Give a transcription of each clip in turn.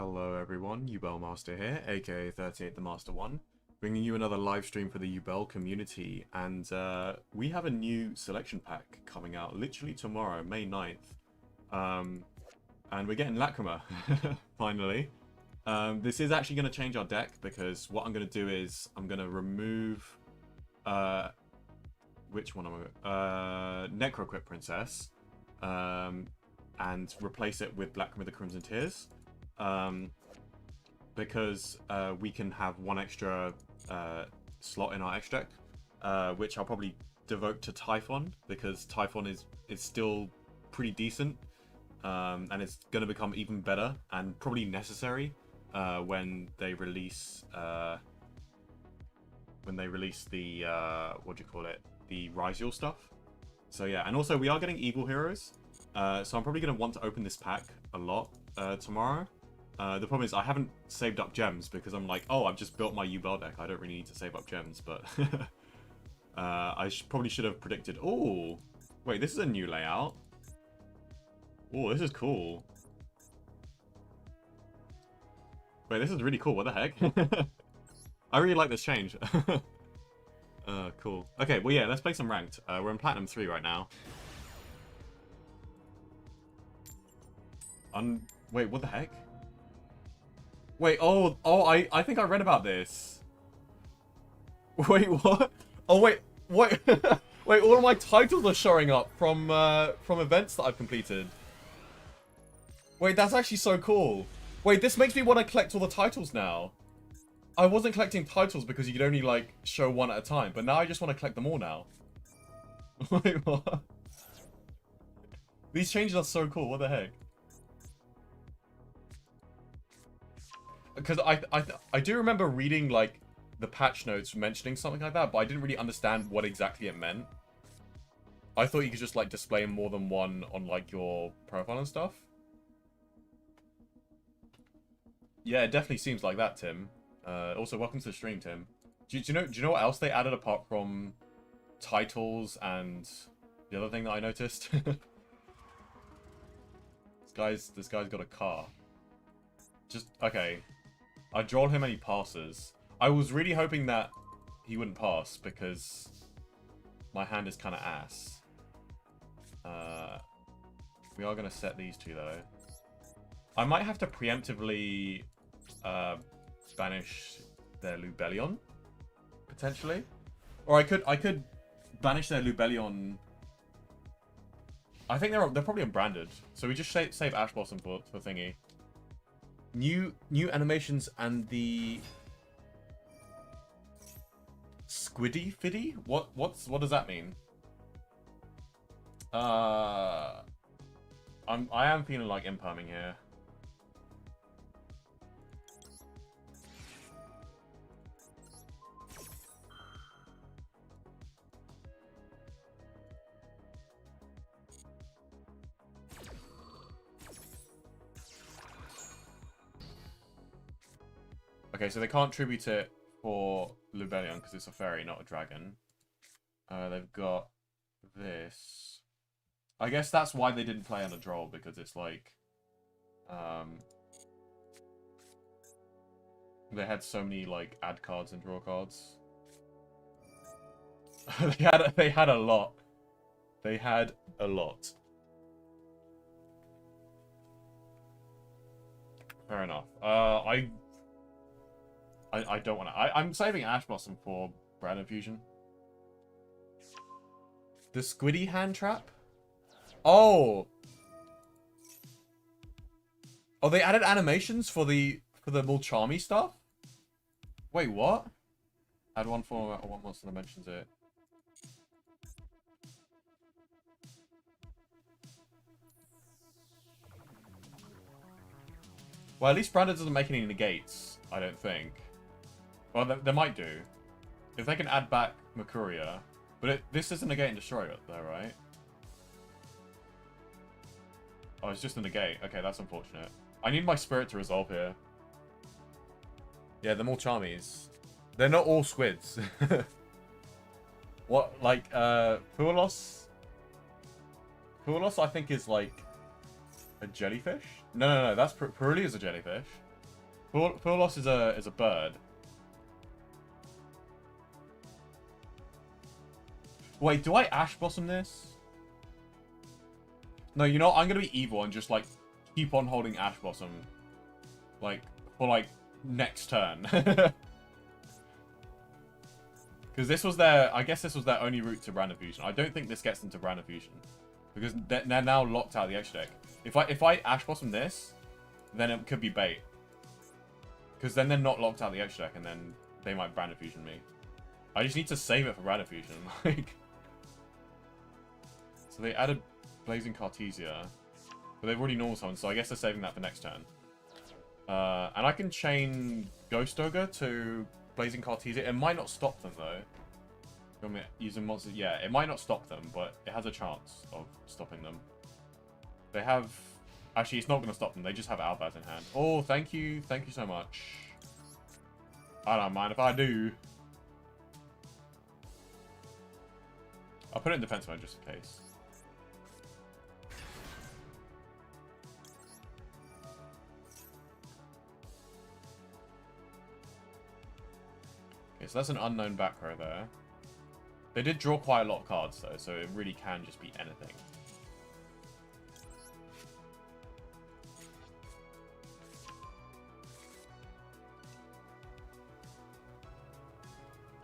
Hello everyone, Yubel Master here, aka 38 the Master 1, bringing you another live stream for the Yubel community, and we have a new selection pack coming out literally tomorrow, May 9th, and we're getting Lacrima, finally. This is actually going to change our deck, because what I'm going to do is, I'm going to remove, which one am I Necroquip Princess, and replace it with Lacrima the Crimson Tears. Because we can have one extra slot in our extra deck, which I'll probably devote to Typhon, because Typhon is still pretty decent, and it's going to become even better and probably necessary when they release the what do you call it, the Ryziel stuff. So yeah, and also we are getting evil heroes, so I'm probably going to want to open this pack a lot tomorrow. The problem is I haven't saved up gems because I'm like, oh, I've just built my Yubel deck. I don't really need to save up gems, but I probably should have predicted. Oh, wait, this is a new layout. Oh, this is cool. Wait, this is really cool. What the heck? I really like this change. Cool. Okay, well, yeah, let's play some ranked. We're in Platinum 3 right now. Wait, what the heck? Wait, I think I read about this. Wait, what? Oh, wait, wait, wait, all of my titles are showing up from events that I've completed. Wait, that's actually so cool. Wait, this makes me want to collect all the titles now. I wasn't collecting titles because you could only, like, show one at a time, but now I just want to collect them all now. Wait, what? These changes are so cool, what the heck? Because I do remember reading, like, the patch notes mentioning something like that, but I didn't really understand what exactly it meant. I thought you could just, like, display more than one on, like, your profile and stuff. Yeah, it definitely seems like that, Tim. Also, welcome to the stream, Tim. Do you know what else they added apart from titles and the other thing that I noticed? This guy's got a car. Okay. I draw him and he passes. I was really hoping that he wouldn't pass because my hand is kind of ass. We are going to set these two though. I might have to preemptively banish their Lubellion, potentially. Or I could banish their Lubellion. I think they're probably unbranded. So we just save Ash Blossom for thingy. New animations and the Squiddy Fiddy? What does that mean? I am feeling like imperming here. Okay, so they can't tribute it for Lubellion because it's a fairy, not a dragon. They've got this. I guess that's why they didn't play on a droll, because it's like they had so many like add cards and draw cards. they had a lot. They had a lot. Fair enough. I don't want to. I'm saving Ash Blossom for Brand Infusion. The Squiddy hand trap? Oh! Oh, they added animations for the Mulchami stuff? Wait, what? Add one form or one monster that mentions it. Well, at least Branded doesn't make any negates, I don't think. Well, they might do. If they can add back Mercuria. But this is a negate and destroy it, though, right? Oh, it's just a negate. Okay, that's unfortunate. I need my spirit to resolve here. Yeah, they're more charmies. They're not all squids. What, like, Puelos? Puelos, I think, is like a jellyfish? No, that's Puruli is a jellyfish. Full loss is a bird. Wait, do I Ash Blossom this? No, you know what? I'm gonna be evil and just like keep on holding Ash Blossom, like for like next turn. Because this was their, I guess this was their only route to Random Fusion. I don't think this gets them to Random Fusion because they're now locked out of the extra deck. If I Ash Blossom this, then it could be bait. Because then they're not locked out of the extra deck, and then they might Random Fusion me. I just need to save it for Random Fusion. Like, so they added Blazing Cartesia, but they've already normal summoned, so I guess they're saving that for next turn. And I can chain Ghost Ogre to Blazing Cartesia. It might not stop them though. You want me using monsters? Yeah, it might not stop them, but it has a chance of stopping them. They have... Actually, it's not going to stop them. They just have Albaz in hand. Oh, thank you. Thank you so much. I don't mind if I do. I'll put it in defense mode just in case. Okay, so that's an unknown back row there. They did draw quite a lot of cards though, so it really can just be anything.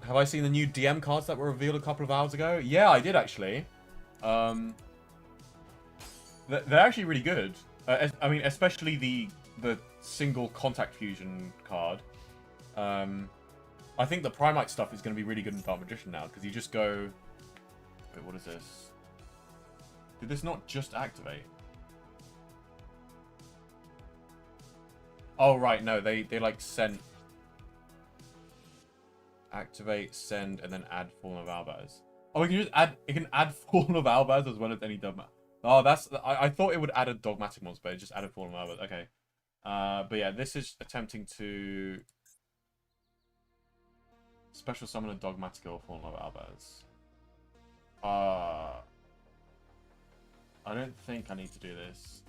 Have I seen the new DM cards that were revealed a couple of hours ago? Yeah, I did actually. They're actually really good. I mean, especially the single contact fusion card. I think the Primite stuff is going to be really good in Dark Magician now because you just go. Wait, what is this? Did this not just activate? Oh right, no, they like sent. Activate, send, and then add Fallen of Albaz. Oh, we can just add. It can add Fallen of Albaz as well as any dogma. Oh, that's. I thought it would add a dogmatic monster, but it just added Fallen of Albaz. Okay. But yeah, this is attempting to special summon a dogmatic or Fallen of Albaz. I don't think I need to do this.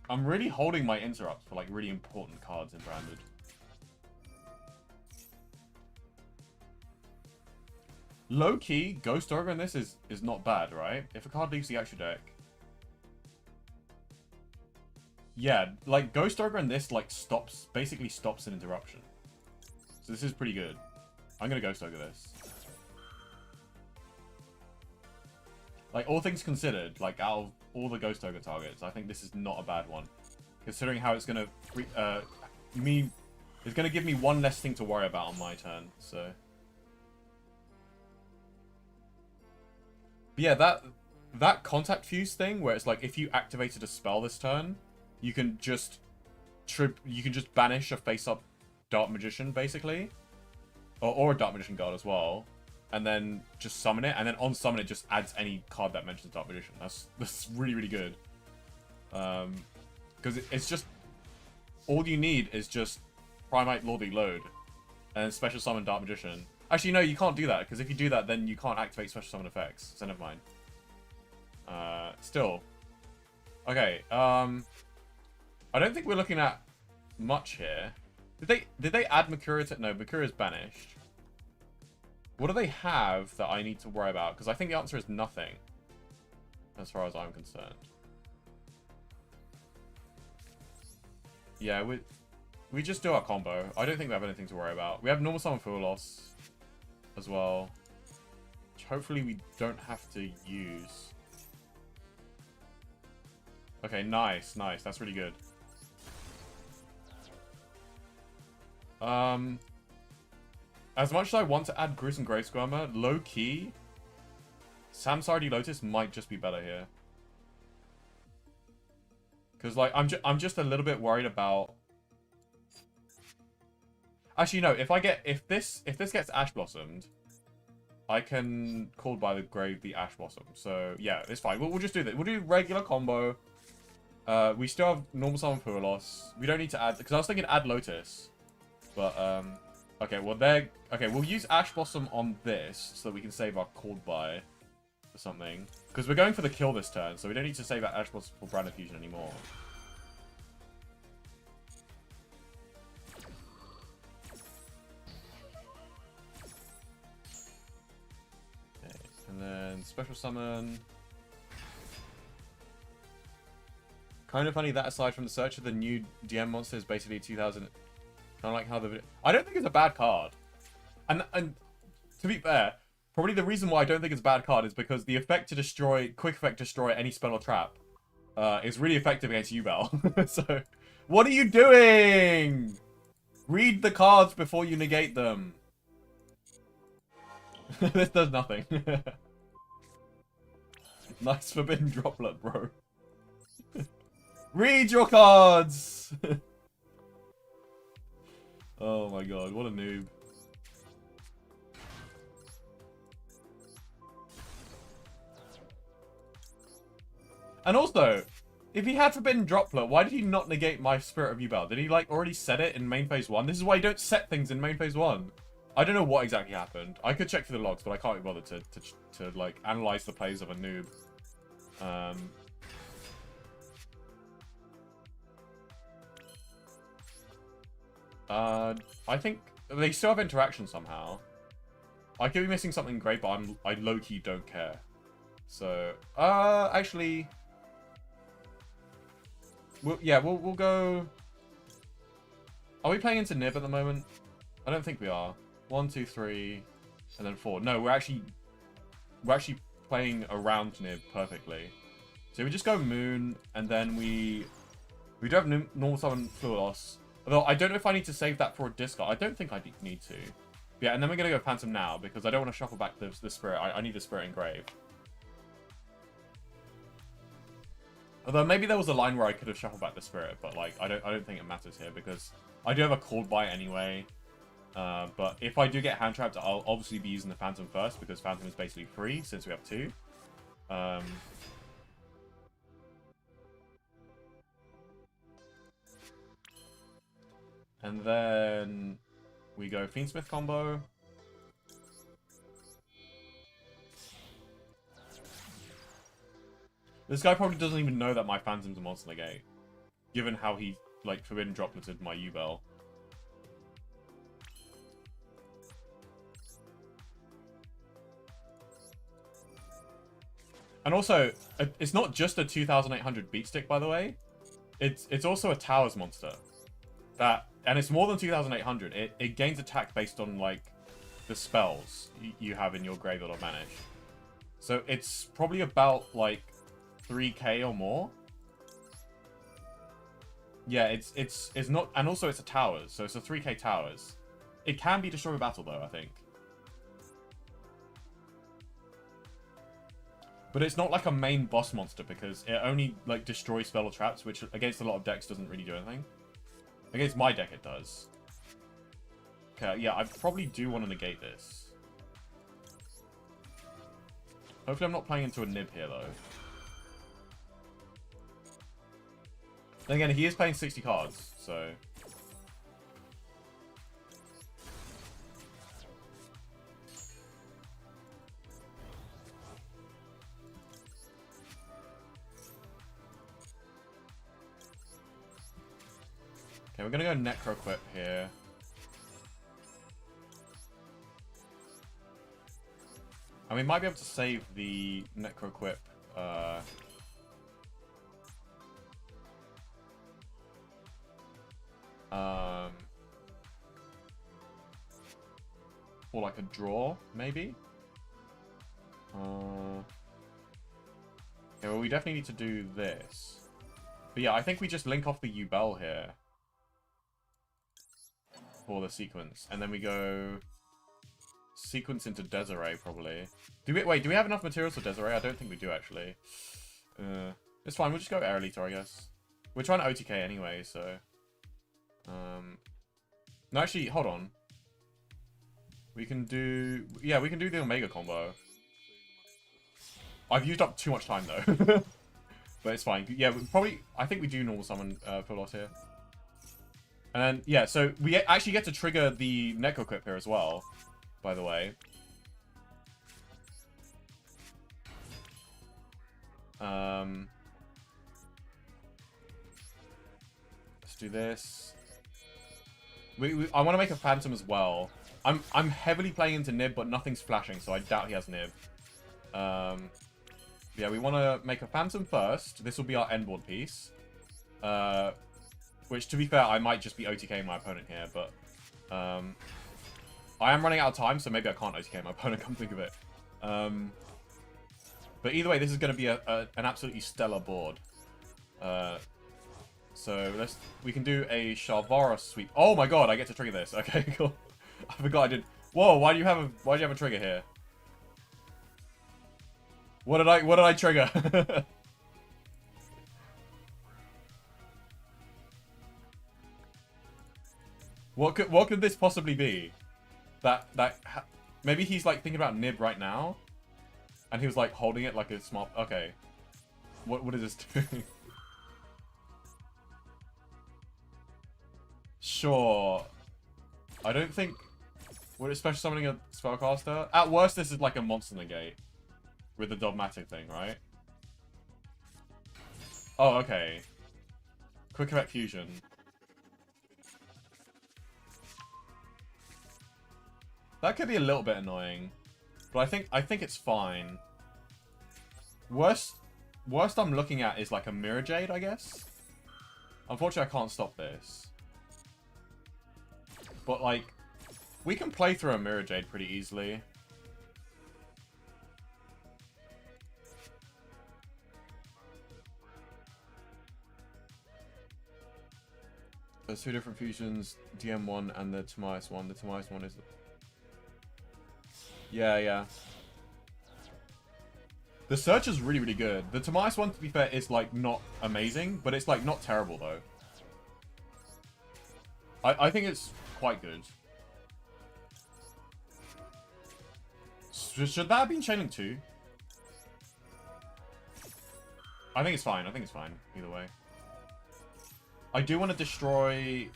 I'm really holding my interrupts for like really important cards in Branded. Low key, Ghost Ogre in this is not bad, right? If a card leaves the extra deck. Yeah, like Ghost Ogre in this like basically stops an interruption. So this is pretty good. I'm gonna Ghost Ogre this. Like all things considered, like out of all the Ghost Ogre targets, I think this is not a bad one. Considering how it's gonna it's gonna give me one less thing to worry about on my turn, so. But yeah, that contact fuse thing where it's like if you activated a spell this turn, you can just banish a face-up Dark Magician basically. Or a Dark Magician guard as well. And then just summon it, and then on summon it just adds any card that mentions Dark Magician. That's really, really good. Because it's just all you need is just Primite Lordy load and special summon Dark Magician. Actually, no, you can't do that because if you do that, then you can't activate special summon effects. So never mind. Still, okay. I don't think we're looking at much here. Did they add Mercuria to? No, Mercuria's banished. What do they have that I need to worry about? Because I think the answer is nothing, as far as I'm concerned. Yeah, we just do our combo. I don't think we have anything to worry about. We have normal summon full loss as well, which hopefully we don't have to use. Okay, nice, nice. That's really good. As much as I want to add Gruesome Grave Squirmer, low key, Samsardi Lotus might just be better here. Because like I'm just a little bit worried about. Actually, no. If this gets Ash Blossomed, I can call by the grave the Ash Blossom. So yeah, it's fine. We'll just do this. We'll do regular combo. We still have normal summon Full Loss. We don't need to add because I was thinking add Lotus, but okay, well, okay, we'll use Ash Blossom on this so that we can save our called by or something. Because we're going for the kill this turn, so we don't need to save that Ash Blossom for Branded Fusion anymore. then special summon. Kind of funny that aside from the search of the new DM monster is basically 2000. Kind of like how the... I don't think it's a bad card. And to be fair, probably the reason why I don't think it's a bad card is because the effect to destroy, quick effect to destroy any spell or trap is really effective against Yubel. So, what are you doing? Read the cards before you negate them. This does nothing. Nice forbidden droplet, bro. Read your cards! Oh my god, what a noob. And also, if he had forbidden droplet, why did he not negate my Spirit of Yubel? Did he like already set it in main phase 1? This is why you don't set things in main phase 1. I don't know what exactly happened. I could check through the logs, but I can't be bothered to like analyze the plays of a noob. I think they still have interaction somehow. I could be missing something great, but I low-key don't care. So, actually, we'll go. Are we playing into Nib at the moment? I don't think we are. 1, 2, 3, and then 4. No, we're actually playing around Nib perfectly. So we just go Moon, and then we do have normal summon Fluid Loss. Although I don't know if I need to save that for a discard. I don't think I need to. Yeah, and then we're gonna go Phantom now because I don't want to shuffle back the Spirit. I need the Spirit Engrave. Although maybe there was a line where I could have shuffled back the Spirit, but like I don't think it matters here because I do have a Cold Bite anyway. But if I do get hand trapped, I'll obviously be using the Phantom first because Phantom is basically free since we have 2. And then we go Fiendsmith combo. This guy probably doesn't even know that my Phantom's a monster negate, given how he like forbidden dropleted my Yubel. And also, it's not just a 2800 beat stick, by the way. It's also a Towers monster. And it's more than 2800. It gains attack based on like the spells you have in your graveyard or manage. So it's probably about like 3k or more. Yeah, it's not, and also it's a Towers, so it's a 3k Towers. It can be destroyed with battle though, I think. But it's not like a main boss monster because it only like destroys spell or traps, which against a lot of decks doesn't really do anything. Against my deck it does. Okay, yeah, I probably do want to negate this. Hopefully I'm not playing into a Nib here though. Then again, he is playing 60 cards, so... Okay, we're gonna go Necro Quip here. And we might be able to save the Necro Quip, or like a draw, maybe? Yeah, well, we definitely need to do this. But yeah, I think we just link off the Yubel here. For the sequence. And then we go... sequence into Desiree, probably. Do we have enough materials for Desiree? I don't think we do, actually. It's fine, we'll just go Aeroliter, I guess. We're trying to OTK anyway, so... No, actually, hold on. We can do... yeah, we can do the Omega combo. I've used up too much time, though. But it's fine. Yeah, we probably... I think we do normal summon Full here. And then, yeah, so we actually get to trigger the Necro Quip here as well, by the way. Let's do this. I want to make a Phantom as well. I'm heavily playing into Nib, but nothing's flashing, so I doubt he has Nib. Yeah, we want to make a Phantom first. This will be our end board piece. Which, to be fair, I might just be OTKing my opponent here, but... I am running out of time, so maybe I can't OTK my opponent, come think of it. But either way, this is going to be an absolutely stellar board. So we can do a Shalvara sweep. Oh my god, I get to trigger this. Okay, cool. I forgot I did. Whoa, why do you have a trigger here? What did I trigger? What could this possibly be? Maybe he's like thinking about Nib right now, and he was like holding it like a small. Okay, what is this doing? Sure. I don't think would it special summoning a spellcaster. At worst, this is like a monster negate with the dogmatic thing, right? Oh, okay. Quick effect fusion. That could be a little bit annoying, but I think it's fine. Worst I'm looking at is like a Mirror Jade, I guess. Unfortunately, I can't stop this. But like, we can play through a Mirror Jade pretty easily. There's two different fusions, DM1 and the Timaeus one. The Timaeus one is... Yeah. The search is really, really good. The Timaeus one, to be fair, is like not amazing, but it's like not terrible though. I think it's quite good. Should that have been Chainlink 2? I think it's fine. I think it's fine either way. I do want to destroy...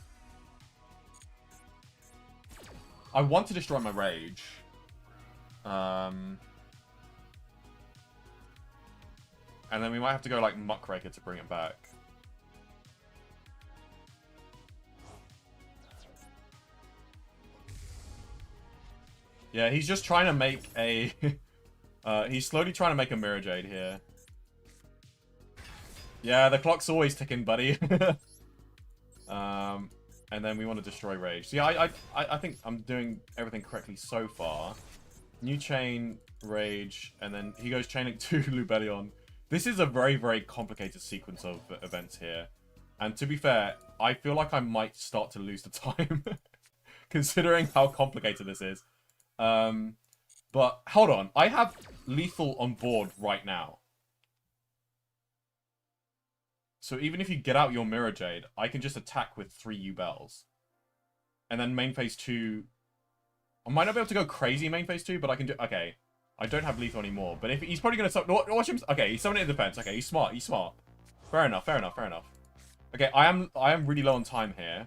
I want to destroy my Rage. And then we might have to go like Muckraker to bring it back. Yeah, he's just trying to make a... he's slowly trying to make a Mirror Jade here. Yeah, the clock's always ticking, buddy. And then we want to destroy Rage. So yeah, I think I'm doing everything correctly so far. New Chain, Rage, and then he goes Chainlink 2, Lubellion. This is a very, very complicated sequence of events here. And to be fair, I feel like I might start to lose the time. Considering how complicated this is. But hold on. I have Lethal on board right now. So even if you get out your Mirror Jade, I can just attack with 3 Yubels. And then main phase 2... I might not be able to go crazy main phase 2, but I can do... Okay. I don't have Lethal anymore. But if he's probably going to... Watch him... Okay, he's summoning in defense. Okay, he's smart. He's smart. Fair enough. Okay, I am really low on time here.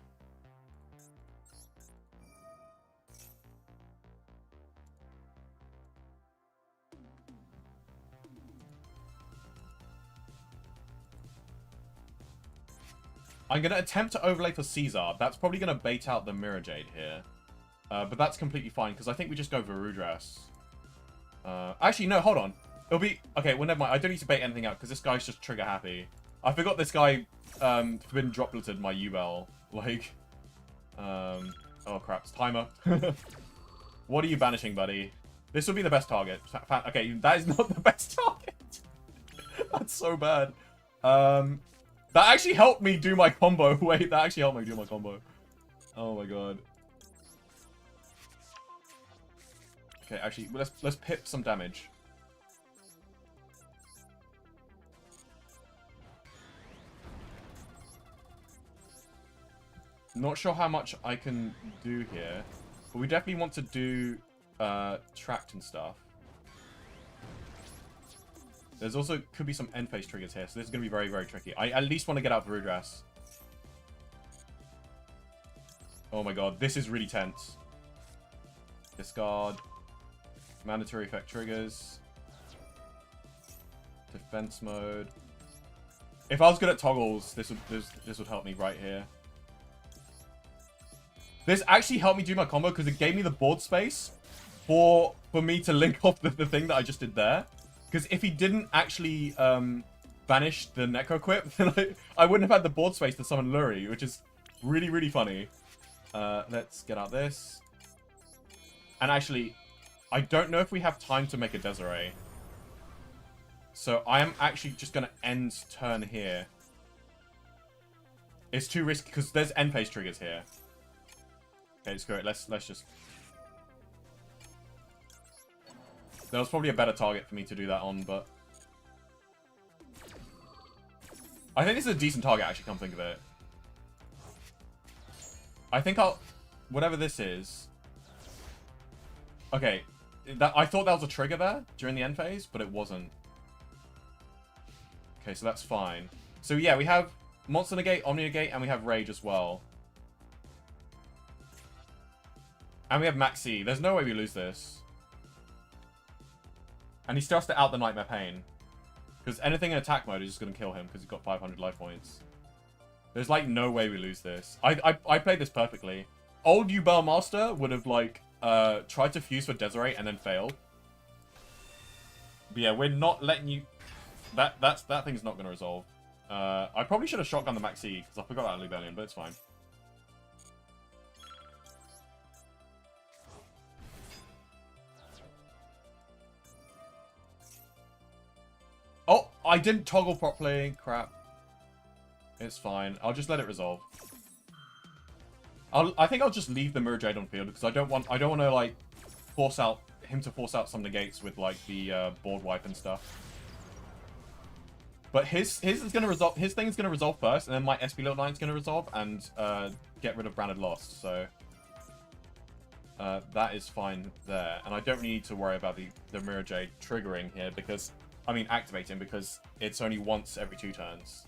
I'm going to attempt to overlay for Caesar. That's probably going to bait out the Mirror Jade here. But that's completely fine, because I think we just go Varudras. Actually, no, hold on. It'll be... Okay, well, never mind. I don't need to bait anything out, because this guy's just trigger happy. I forgot this guy forbidden dropleted my Yubel. Like... oh, crap. It's timer. What are you banishing, buddy? This will be the best target. Okay, that is not the best target. That's so bad. That actually helped me do my combo. Wait, that actually helped me do my combo. Oh my god. Okay, actually, let's pip some damage. Not sure how much I can do here, but we definitely want to do tracked and stuff. There's also could be some end phase triggers here, so this is going to be very, very tricky. I at least want to get out Varudras. Oh my god, this is really tense. Discard. Mandatory effect triggers. Defense mode. If I was good at toggles, this would help me right here. This actually helped me do my combo because it gave me the board space for me to link off the thing that I just did there. Because if he didn't actually banish the Necro Quip, then I wouldn't have had the board space to summon Luri, which is really, really funny. Let's get out this. And actually, I don't know if we have time to make a Desiree. So I am actually just going to end turn here. It's too risky because there's end phase triggers here. Okay, screw it. Let's just... There was probably a better target for me to do that on, but... I think this is a decent target, actually, come think of it. I think I'll... Whatever this is... Okay. I thought that was a trigger there during the end phase, but it wasn't. Okay, so that's fine. So yeah, we have Monster Negate, Omni Negate, and we have Rage as well. And we have Maxi. There's no way we lose this. And he still has to out the Nightmare Pain. Because anything in attack mode is just going to kill him because he's got 500 life points. There's like no way we lose this. I played this perfectly. Old Yubel Master would have like tried to fuse for Desiree and then failed. But yeah, we're not letting you... That thing's not going to resolve. I probably should have shotgunned the Maxi because I forgot about Libellion, but it's fine. Oh, I didn't toggle properly. Crap. It's fine. I'll just let it resolve. I think I'll just leave the Mirror Jade on field because I don't want to like force out some negates with like the board wipe and stuff. But his is gonna resolve. His thing is gonna resolve first, and then my SP Little Knight's gonna resolve and get rid of Branded Lost. So that is fine there, and I don't really need to worry about the Mirror Jade triggering here because activating because it's only once every 2 turns.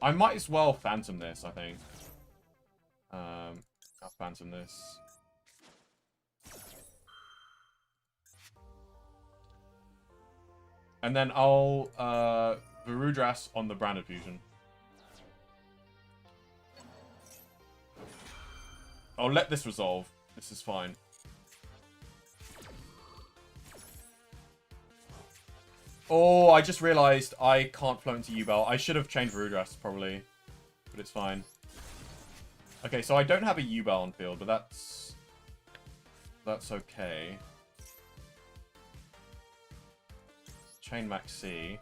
I might as well Phantom this, I think. I'll Phantom this. And then I'll Varudras on the Branded Fusion. I'll let this resolve. This is fine. Oh, I just realized I can't float into Yubel. I should have changed Varudras, probably. But it's fine. Okay, so I don't have a Yubel on field, but that's okay. Chain Maxi.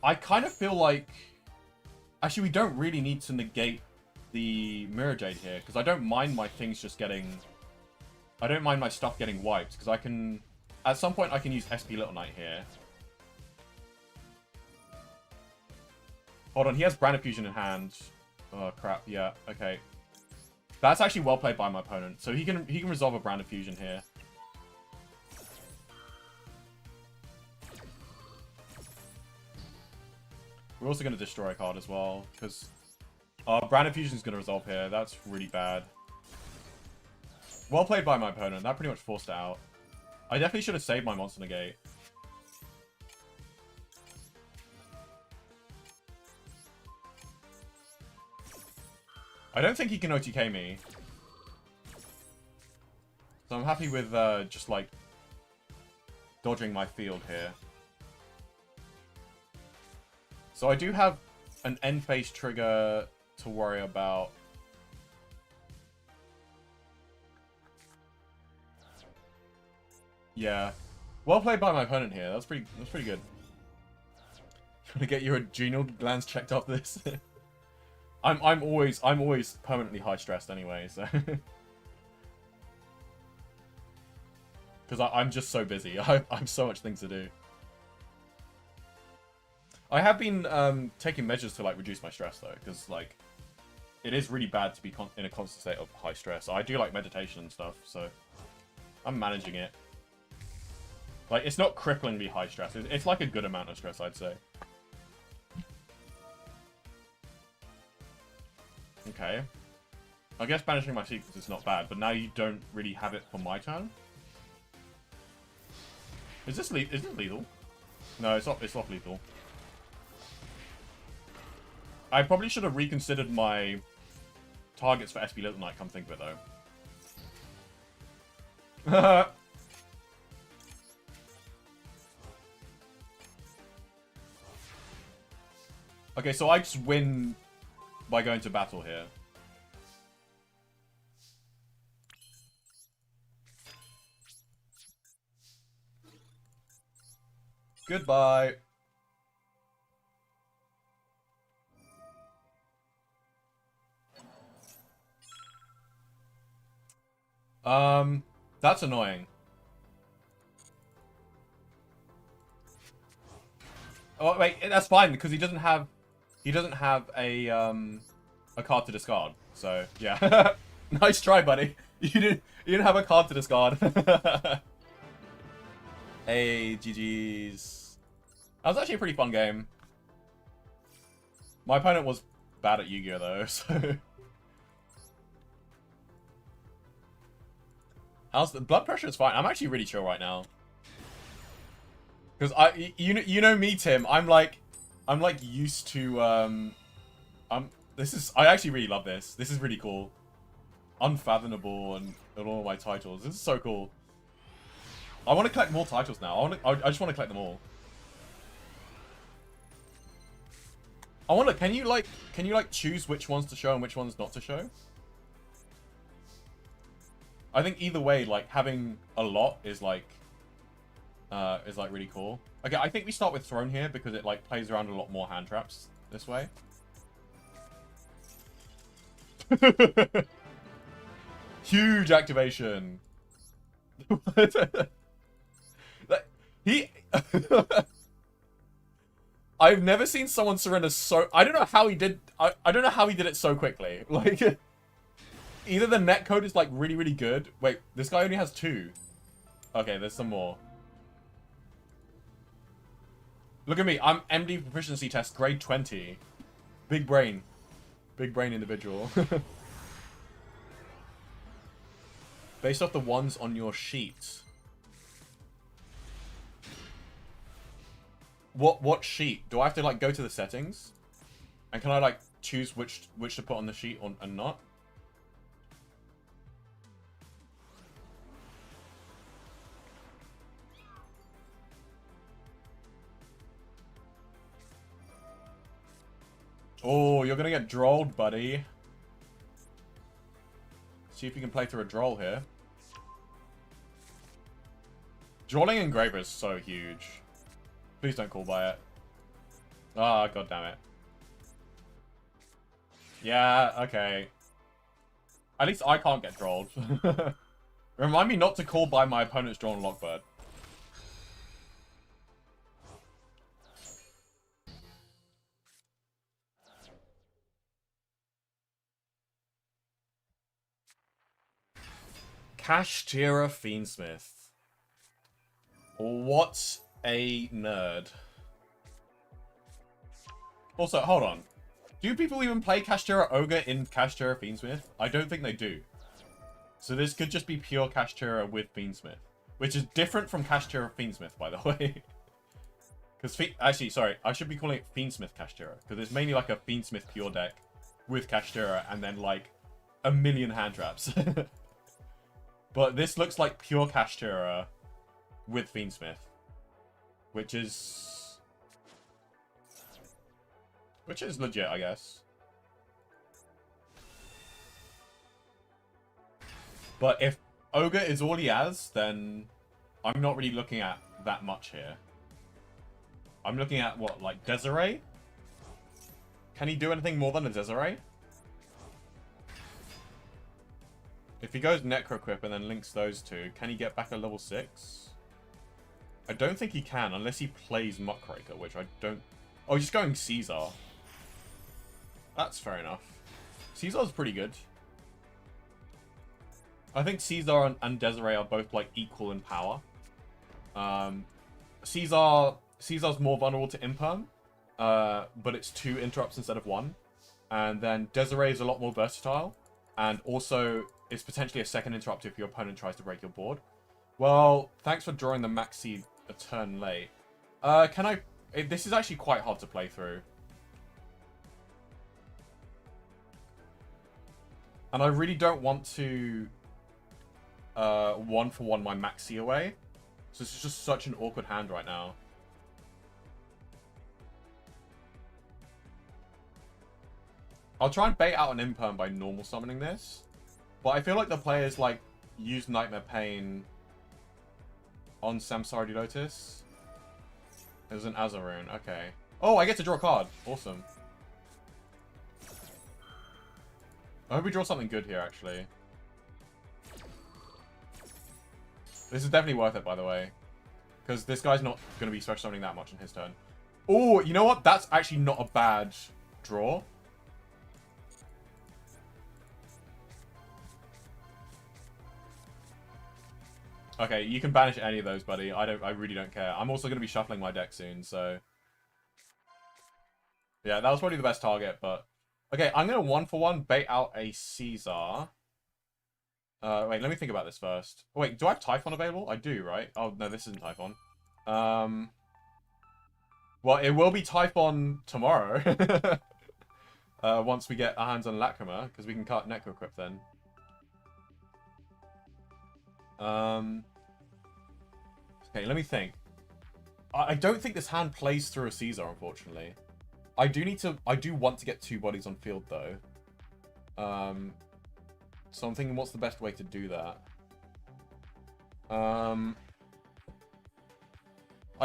I kind of feel like... Actually, we don't really need to negate the Mirror Jade here, because I don't mind my things just getting... I don't mind my stuff getting wiped, because I can... At some point, I can use SP Little Knight here. Hold on, he has Branded Fusion in hand. Oh, crap, yeah, okay. That's actually well played by my opponent. So he can resolve a Branded Fusion here. We're also going to destroy a card as well, because Branded Fusion is going to resolve here. That's really bad. Well played by my opponent. That pretty much forced it out. I definitely should have saved my Monster Negate. I don't think he can OTK me. So I'm happy with just like dodging my field here. So I do have an end phase trigger to worry about. Yeah. Well played by my opponent here. That's pretty good. Trying to get your adrenal glands checked off this. I'm always permanently high stressed anyway, so because I'm just so busy. I have so much things to do. I have been taking measures to like reduce my stress though, because like it is really bad to be in a constant state of high stress. I do like meditation and stuff, so I'm managing it. Like, it's not cripplingly high stress. It's like a good amount of stress, I'd say. Okay. I guess banishing my sequence is not bad, but now you don't really have it for my turn. Is this lethal? No, it's not lethal. I probably should have reconsidered my targets for SP Little Knight, come think of it, though. Okay, so I just win by going to battle here. Goodbye. That's annoying. Oh wait, that's fine because he doesn't have a card to discard. So yeah, nice try, buddy. You didn't have a card to discard. Hey, GG's. That was actually a pretty fun game. My opponent was bad at Yu-Gi-Oh though, so. How's the blood pressure? Is fine. I'm actually really chill right now. Because you know me, Tim. I'm like used to I actually really love this. This is really cool. Unfathomable and all my titles. This is so cool. I want to collect more titles now. I just want to collect them all. I wonder, can you like choose which ones to show and which ones not to show? I think either way, like having a lot is like really cool. Okay, I think we start with Throne here because it like plays around a lot more hand traps this way. Huge activation. He I've never seen someone surrender so I don't know how he did I don't know how he did it so quickly. Like either the netcode is like really, really good. Wait, this guy only has 2. Okay, there's some more. Look at me. I'm MD proficiency test grade 20. Big brain. Big brain individual. Based off the ones on your sheet. What sheet? Do I have to like go to the settings? And can I like choose which to put on the sheet or and not? Oh, you're gonna get drolled, buddy. See if you can play through a droll here. Drolling Engraver is so huge. Please don't call by it. Ah, god damn it. Yeah, okay. At least I can't get drolled. Remind me not to call by my opponent's drawn Lockbird. Kashtira Fenmith. What a nerd. Also, hold on. Do people even play Kashtira Ogre in Kashtira Fenmith? I don't think they do. So this could just be pure Kashtira with Fenmith. Which is different from Kashtira Fenmith, by the way. Because, actually, sorry, I should be calling it Fenmith Kashtira. Because it's mainly like a Fenmith pure deck with Kashtira and then like a million hand traps. But this looks like pure Kashtira with Fenmith. Which is legit, I guess. But if Ogre is all he has, then I'm not really looking at that much here. I'm looking at, what, like Desiree? Can he do anything more than a Desiree? If he goes Necroquip and then links those two, can he get back a level 6? I don't think he can, unless he plays Muckraker, which I don't... Oh, he's just going Caesar. That's fair enough. Caesar's pretty good. I think Caesar and Desiree are both, like, equal in power. Caesar's more vulnerable to Imperm, but it's 2 interrupts instead of 1. And then Desiree is a lot more versatile, and also is potentially a second interrupt if your opponent tries to break your board. Well, thanks for drawing the Maxi a turn late. This is actually quite hard to play through. And I really don't want to... one for one my Maxi away. So this is just such an awkward hand right now. I'll try and bait out an imperm by normal summoning this. But I feel like the players, like, use Nightmare Pain on Samsara Lotus. There's an Azarune. Okay. Oh, I get to draw a card. Awesome. I hope we draw something good here, actually. This is definitely worth it, by the way. Because this guy's not going to be special summoning that much in his turn. Oh, you know what? That's actually not a bad draw. Okay, you can banish any of those, buddy. I really don't care. I'm also going to be shuffling my deck soon, so... Yeah, that was probably the best target, but... Okay, I'm going to 1-for-1 bait out a Caesar. Wait, let me think about this first. Oh, wait, do I have Typhon available? I do, right? Oh, no, this isn't Typhon. Well, it will be Typhon tomorrow. Once we get our hands on Lacrima, because we can cut Necroquip then. Okay, let me think. I don't think this hand plays through a Caesar, unfortunately. I do want to get 2 bodies on field, though. So I'm thinking, what's the best way to do that? I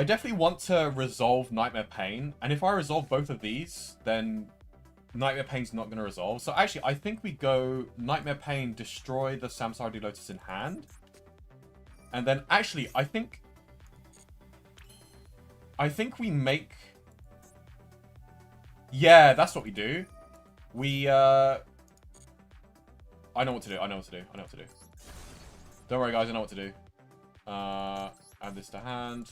definitely want to resolve Nightmare Pain, and if I resolve both of these, then Nightmare Pain's not going to resolve. So actually, I think we go Nightmare Pain, destroy the Samsara Lotus in hand. And then, actually, I think we make... Yeah, that's what we do. We, I know what to do. I know what to do. I know what to do. Don't worry, guys. I know what to do. Add this to hand.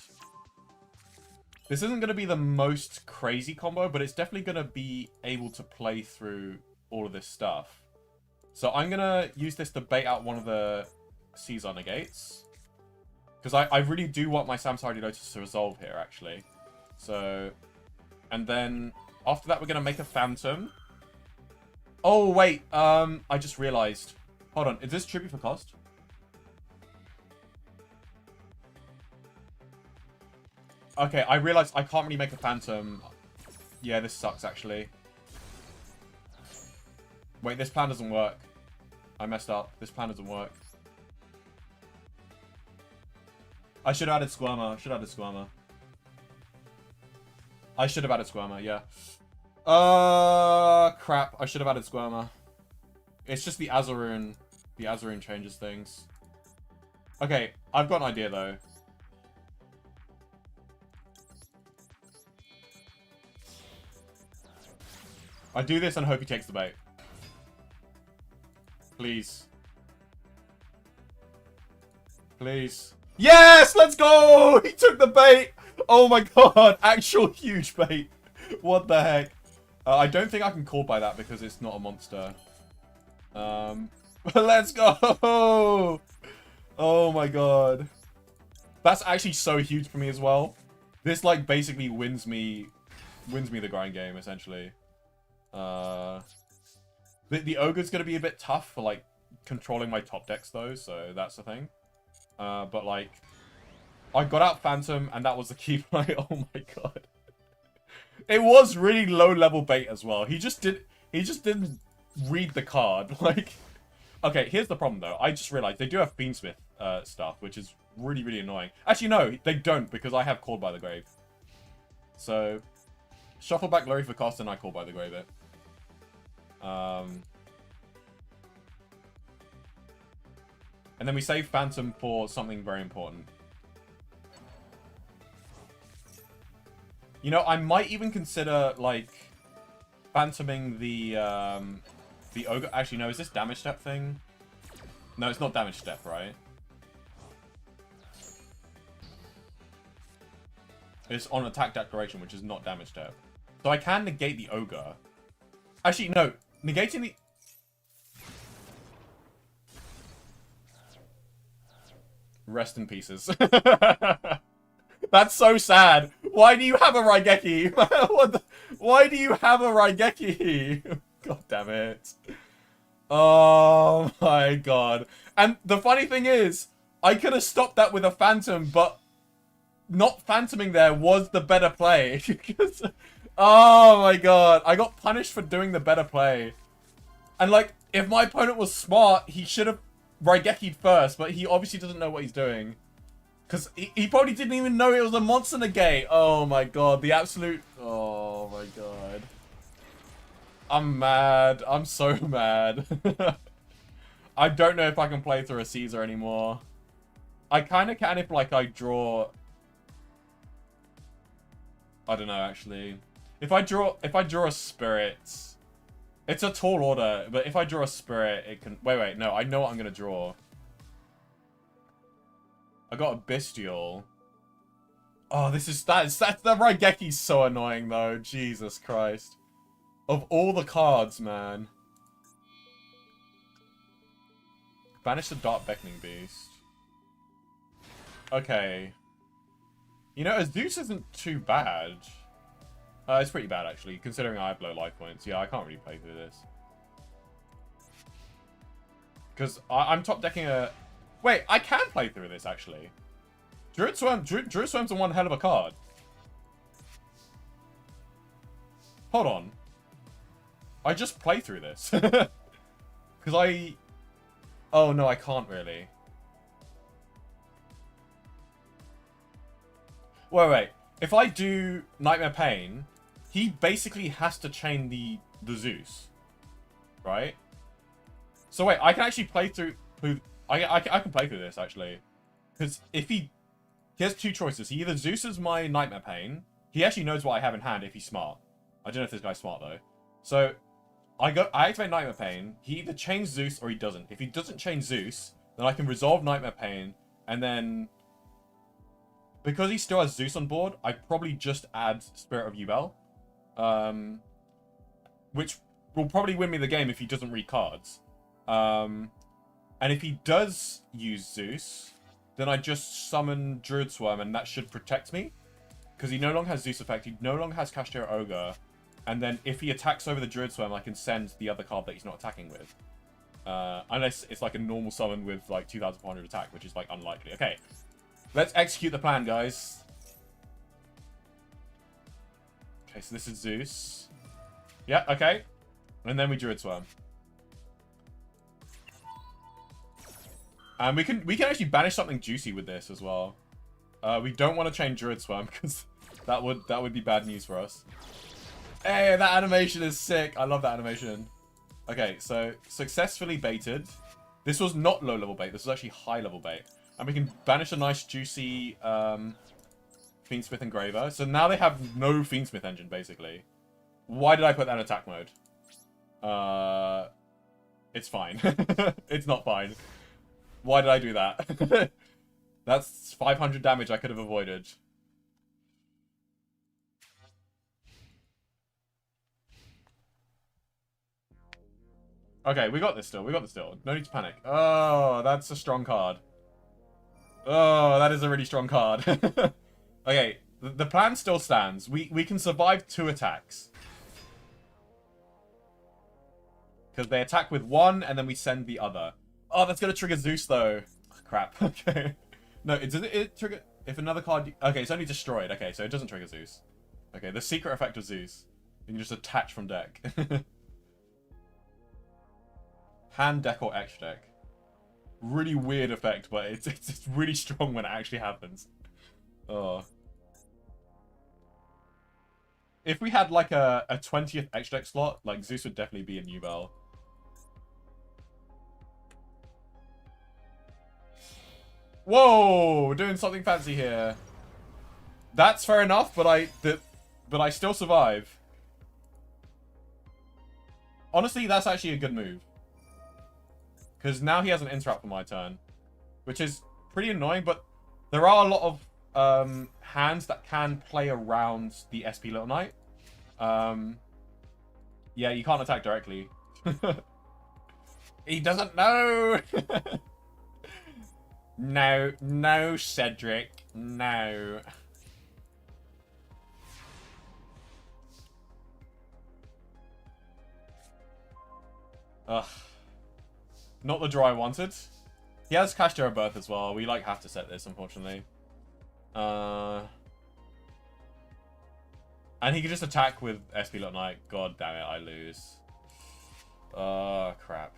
This isn't going to be the most crazy combo, but it's definitely going to be able to play through all of this stuff. So I'm going to use this to bait out one of the Caesar negates. Because I really do want my Samsara Lotus to resolve here, actually. So, and then after that, we're going to make a Phantom. Oh, wait. I just realized. Hold on. Is this tribute for cost? Okay, I realized I can't really make a Phantom. Yeah, this sucks, actually. Wait, this plan doesn't work. I messed up. This plan doesn't work. I should have added Squirmer. I should have added Squirmer, yeah. Crap. I should have added Squirmer. It's just the Azarune. The Azarune changes things. Okay, I've got an idea, though. I do this and hope he takes the bait. Please. Please. Yes! Let's go! He took the bait! Oh my god! Actual huge bait. What the heck? I don't think I can call by that because it's not a monster. Let's go! Oh my god. That's actually so huge for me as well. This, like, basically wins me the grind game, essentially. The Ogre's gonna be a bit tough for, like, controlling my top decks, though, so that's the thing. But, like, I got out Phantom, and that was the key play. Oh my god. It was really low-level bait as well. He just didn't read the card. Like, okay, here's the problem, though. I just realized they do have Beansmith stuff, which is really, really annoying. Actually, no, they don't, because I have Called by the Grave. So, shuffle back Glory for cost, and I Call by the Grave it. And then we save Phantom for something very important. You know, I might even consider, like, Phantoming the Ogre. Actually, no, is this damage step thing? No, it's not damage step, right? It's on attack declaration, which is not damage step. So I can negate the Ogre. Actually, no. Negating the... Rest in pieces. That's so sad. Why do you have a Raigeki? Why do you have a Raigeki? God damn it. Oh my my god. And the funny thing is, I could have stopped that with a Phantom, but not Phantoming there was the better play. Oh my god. I got punished for doing the better play. And like, if my opponent was smart, he should have Raigeki'd first, but he obviously doesn't know what he's doing. Because he probably didn't even know it was a monster negate. Oh my god, the absolute... Oh my god. I'm mad. I'm so mad. I don't know if I can play through a Caesar anymore. I kind of can if like I draw... I don't know actually. If I draw a Spirit... It's a tall order, but if I draw a Spirit, it can... Wait, no, I know what I'm going to draw. I got a Bestial. Oh, that's the Raigeki's so annoying though. Jesus Christ. Of all the cards, man. Banish the Dark Beckoning Beast. Okay. You know, a Zeus isn't too bad. It's pretty bad actually, considering I have low life points. Yeah, I can't really play through this. Because I'm top decking a... Wait, I can play through this, actually. Druid Swarm's one hell of a card. Hold on. I just play through this. Because I... Oh, no, I can't really. Wait. If I do Nightmare Pain, he basically has to chain the Zeus. Right? So wait, I can actually play through... I can play through this, actually. Because if he has two choices. He either Zeus's my Nightmare Pain. He actually knows what I have in hand if he's smart. I don't know if this guy's smart, though. So, I activate Nightmare Pain. He either chains Zeus or he doesn't. If he doesn't chain Zeus, then I can resolve Nightmare Pain. And then... Because he still has Zeus on board, I probably just add Spirit of Yubel. Which will probably win me the game if he doesn't read cards. And if he does use Zeus, then I just summon Druid Swarm, and that should protect me. Because he no longer has Zeus effect, he no longer has Kashtira Ogre. And then if he attacks over the Druid Swarm, I can send the other card that he's not attacking with. Unless it's like a normal summon with like 2,400 attack, which is like unlikely. Okay, let's execute the plan, guys. Okay, so this is Zeus. Yeah, okay. And then we Druid Swarm. And we can actually banish something juicy with this as well. We don't want to chain Druid Swarm because that would be bad news for us. Hey, that animation is sick. I love that animation. Okay, so successfully baited. This was not low level bait. This was actually high level bait. And we can banish a nice juicy Fiendsmith Engraver. So now they have no Fiendsmith engine basically. Why did I put that in attack mode? It's fine. It's not fine. Why did I do that? That's 500 damage I could have avoided. Okay, we got this still. We got this still. No need to panic. Oh, that's a strong card. Oh, that is a really strong card. Okay, the plan still stands. We can survive 2 attacks. Because they attack with one, and then we send the other. Oh, that's going to trigger Zeus, though. Oh, crap. Okay. No, it trigger... If another card... Okay, it's only destroyed. Okay, so it doesn't trigger Zeus. Okay, the secret effect of Zeus. You can just attach from deck. Hand deck or extra deck. Really weird effect, but it's really strong when it actually happens. Oh. If we had like a 20th extra deck slot, like Zeus would definitely be in Yubel. Whoa, we're doing something fancy here. That's fair enough, but I still survive. Honestly, that's actually a good move. Because now he has an interrupt for my turn. Which is pretty annoying, but there are a lot of hands that can play around the SP Little Knight. Yeah, you can't attack directly. He doesn't know! No, Cedric. No. Ugh. Not the draw I wanted. He has Kashtira Birth as well. We like have to set this, unfortunately. And he can just attack with SP Lot Knight. God damn it, I lose. Crap.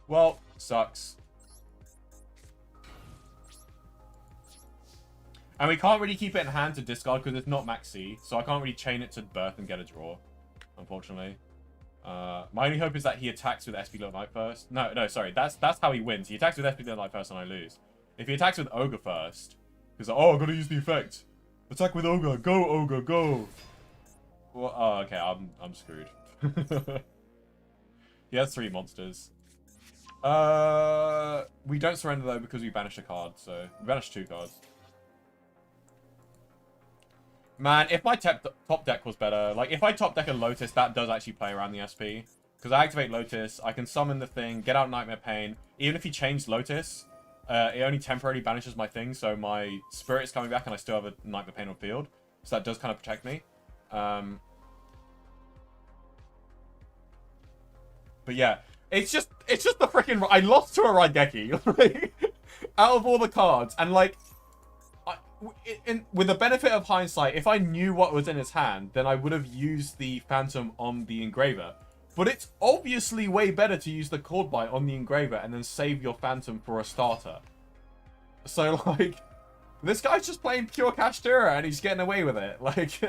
Well, sucks. And we can't really keep it in hand to discard because it's not Max C, so I can't really chain it to Birth and get a draw, unfortunately. My only hope is that he attacks with SP Lot Knight first. No, sorry. That's how he wins. He attacks with SP Lot Knight first and I lose. If he attacks with Ogre first, he's like, oh, I've got to use the effect. Attack with Ogre. Go, Ogre, go. Well, oh, okay. I'm screwed. He has 3 monsters. We don't surrender though because we banished a card, so we banished 2 cards. Man, if my top deck was better, like if I top deck a Lotus, that does actually play around the SP. Because I activate Lotus, I can summon the thing, get out Nightmare Pain. Even if he changed Lotus, it only temporarily banishes my thing, so my Spirit's coming back and I still have a Nightmare Pain on field. So that does kind of protect me. But yeah, it's just the freaking... I lost to a Raigeki. Out of all the cards, and like... with the benefit of hindsight, if I knew what was in his hand, then I would have used the Phantom on the Engraver. But it's obviously way better to use the Chord Bite on the Engraver and then save your Phantom for a starter. So, like, this guy's just playing pure Kashtira and he's getting away with it. Like,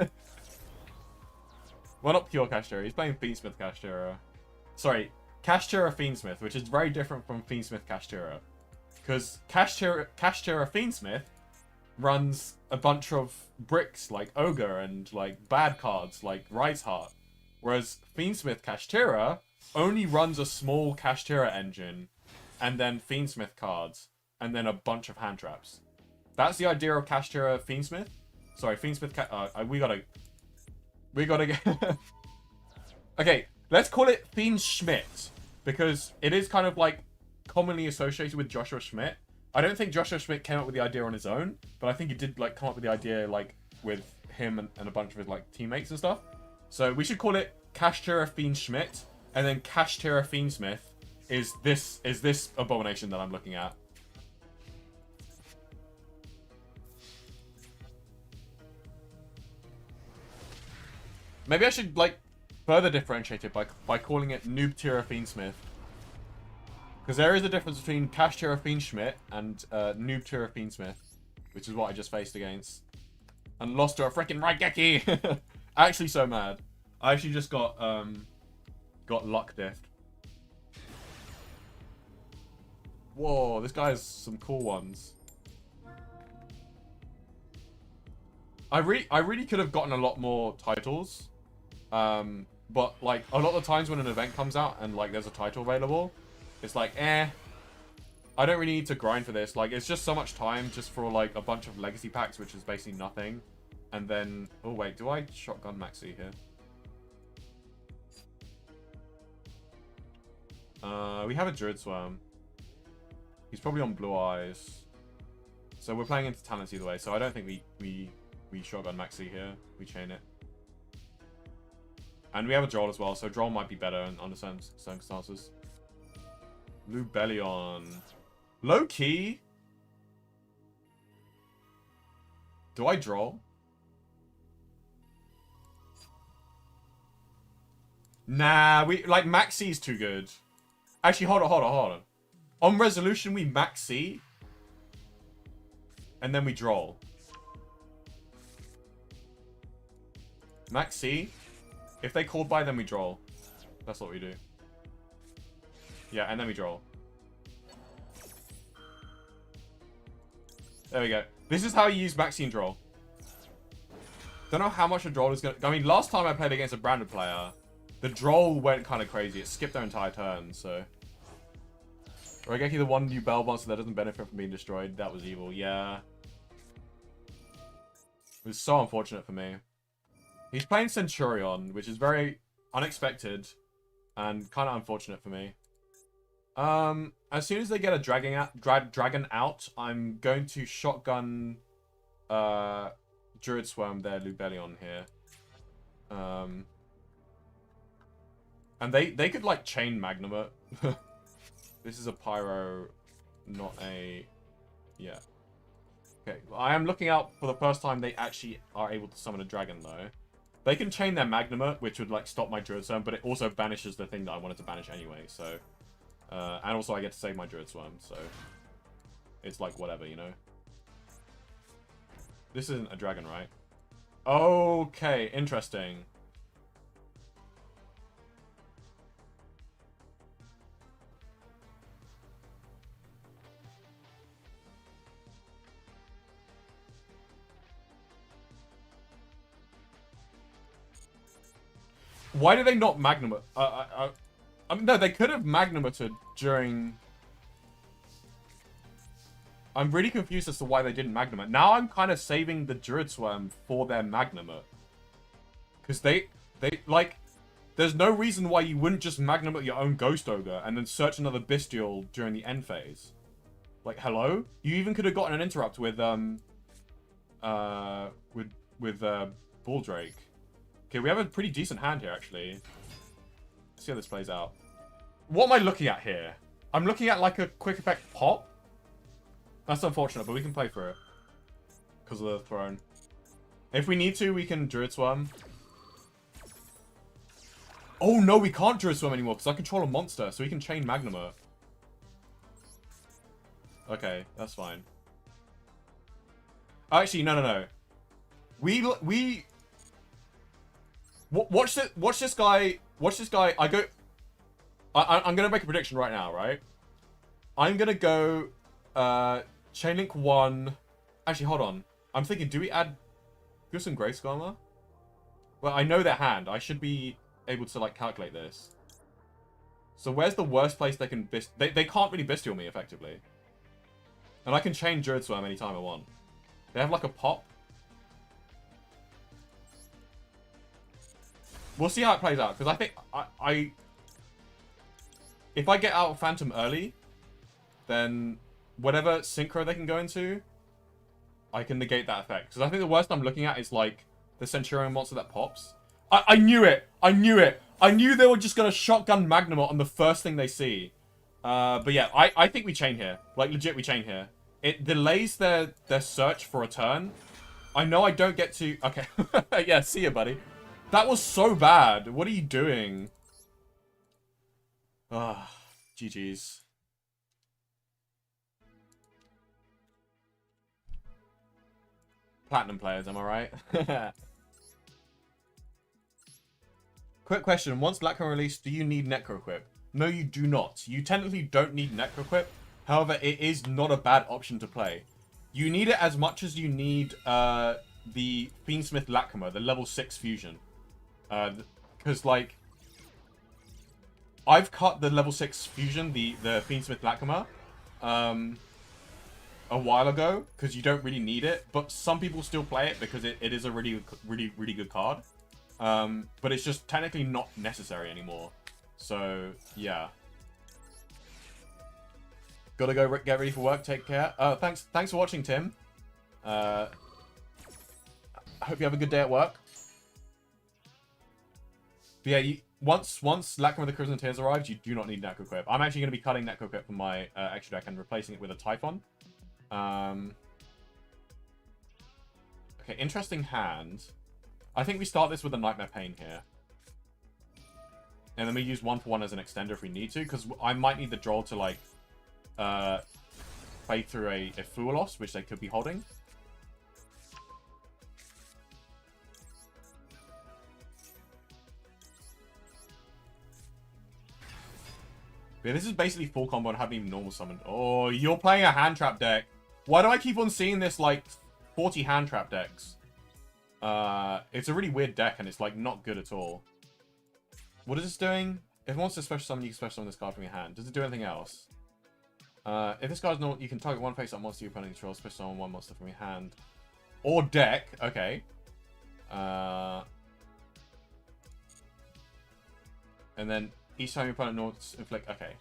well, not pure Kashtira, he's playing Fiendsmith Kashtira. Sorry, Kashtira Fiendsmith, which is very different from Fiendsmith Kashtira. Because Kashtira Fiendsmith runs a bunch of bricks like Ogre and like bad cards like Rise Heart. Whereas Fiendsmith Kashtira only runs a small Kashtira engine and then Fiendsmith cards and then a bunch of hand traps. That's the idea of Kashtira Fiendsmith. Sorry, Fiendsmith we gotta get... Okay, let's call it Fiendschmidt because it is kind of like commonly associated with Joshua Schmidt. I don't think Joshua Schmidt came up with the idea on his own, but I think he did like come up with the idea like with him and a bunch of his like teammates and stuff. So we should call it Kashtira Fiendschmidt, and then Kashtira Fiendsmith is this abomination that I'm looking at. Maybe I should like further differentiate it by calling it Noobtira Fiendsmith. Because there is a difference between Kashtira Fiendschmidt and Noobtira Fiendsmith, which is what I just faced against. And lost to a freaking Raigeki! Actually so mad. I actually just got luck diffed. Whoa, this guy has some cool ones. I really could have gotten a lot more titles. But like a lot of the times when an event comes out and like there's a title available, it's like, I don't really need to grind for this. Like, it's just so much time just for, like, a bunch of legacy packs, which is basically nothing. And then... Oh, wait. Do I shotgun Maxi here? We have a Druid Swarm. He's probably on Blue Eyes. So we're playing into talents either way. So I don't think we shotgun Maxi here. We chain it. And we have a Droll as well. So Droll might be better under certain circumstances. Lubellion. Low key. Do I draw? Nah, like Max C is too good. Actually, hold on. On resolution, we Max C. And then we draw. Max C. If they called by, then we draw. That's what we do. Yeah, and then we draw. There we go. This is how you use Maxine draw. Don't know how much a draw is gonna... I mean, last time I played against a branded player, the draw went kind of crazy. It skipped their entire turn, so... Raigeki, the one Yubel monster that doesn't benefit from being destroyed. That was evil, yeah. It was so unfortunate for me. He's playing Centurion, which is very unexpected and kind of unfortunate for me. As soon as they get a dragon out, I'm going to shotgun Druid Swarm their Lubellion here. And they could, like, chain Magnum. This is a Pyro, not a... Yeah. Okay, I am looking out for the first time they actually are able to summon a dragon, though. They can chain their Magnum, which would, like, stop my Druid Swarm, but it also banishes the thing that I wanted to banish anyway, so... and also I get to save my Druid Swarm, so... It's like, whatever, you know? This isn't a dragon, right? Okay, interesting. Why did they not Magnum? I mean, no, they could have Magnumated during... I'm really confused as to why they didn't Magnum it. Now I'm kind of saving the Druid Swarm for their Magnum it. Because they, like... There's no reason why you wouldn't just Magnum at your own Ghost Ogre and then search another Bestial during the end phase. Like, hello? You even could have gotten an interrupt with, Bulldrake. Okay, we have a pretty decent hand here, actually. Let's see how this plays out. What am I looking at here? I'm looking at, like, a quick effect pop. That's unfortunate, but we can play for it. Because of the throne. If we need to, we can Druid Swarm. Oh, no, we can't Druid Swarm anymore, because I control a monster, so we can chain Magnuma. Okay, that's fine. Actually, no. Watch this guy. Watch this guy. I'm gonna make a prediction right now, right? I'm gonna go, Chainlink 1. Actually, hold on. I'm thinking, do we add Goose and Grace Armor? Well, I know their hand. I should be able to, like, calculate this. So where's the worst place they can they can't really Bestial me, effectively. And I can chain Druid Swarm anytime I want. They have, like, a pop. We'll see how it plays out, because I think if I get out of Phantom early, then whatever Synchro they can go into, I can negate that effect. Because I think the worst I'm looking at is, like, the Centurion monster that pops. I knew it! I knew it! I knew they were just going to shotgun Magnum on the first thing they see. But yeah, I think we chain here. Like, legit, we chain here. It delays their search for a turn. I know I don't get to... Okay. Yeah, see ya, buddy. That was so bad. What are you doing? Ah, GG's. Platinum players, am I right? Quick question. Once Lacrima released, do you need Necroquip? No, you do not. You technically don't need Necroquip. However, it is not a bad option to play. You need it as much as you need the Fenmith Lacrima, the level 6 fusion. Because, like, I've cut the level 6 fusion, the Fenmith Lacrima, a while ago, because you don't really need it, but some people still play it because it is a really good card. But it's just technically not necessary anymore. So, yeah. Gotta go get ready for work. Take care. Thanks for watching, Tim. I hope you have a good day at work. But yeah, once Lacrima the Crimson Tears arrives, you do not need Necroquip. I'm actually going to be cutting Necroquip from my extra deck and replacing it with a Typhon. Okay, interesting hand. I think we start this with a Nightmare Pain here. And then we use 1-for-1 as an extender if we need to, because I might need the Droll to, like, play through a Fuelos, which they could be holding. Yeah, this is basically full combo and haven't even normal summoned. Oh, you're playing a hand trap deck. Why do I keep on seeing this, like, 40 hand trap decks? It's a really weird deck, and it's, like, not good at all. What is this doing? If it wants to special summon, you can special summon this card from your hand. Does it do anything else? If this card's not, you can target one face-up monster your opponent controls, special summon one monster from your hand. Or deck. Okay. And then each time your opponent notes inflict... Okay.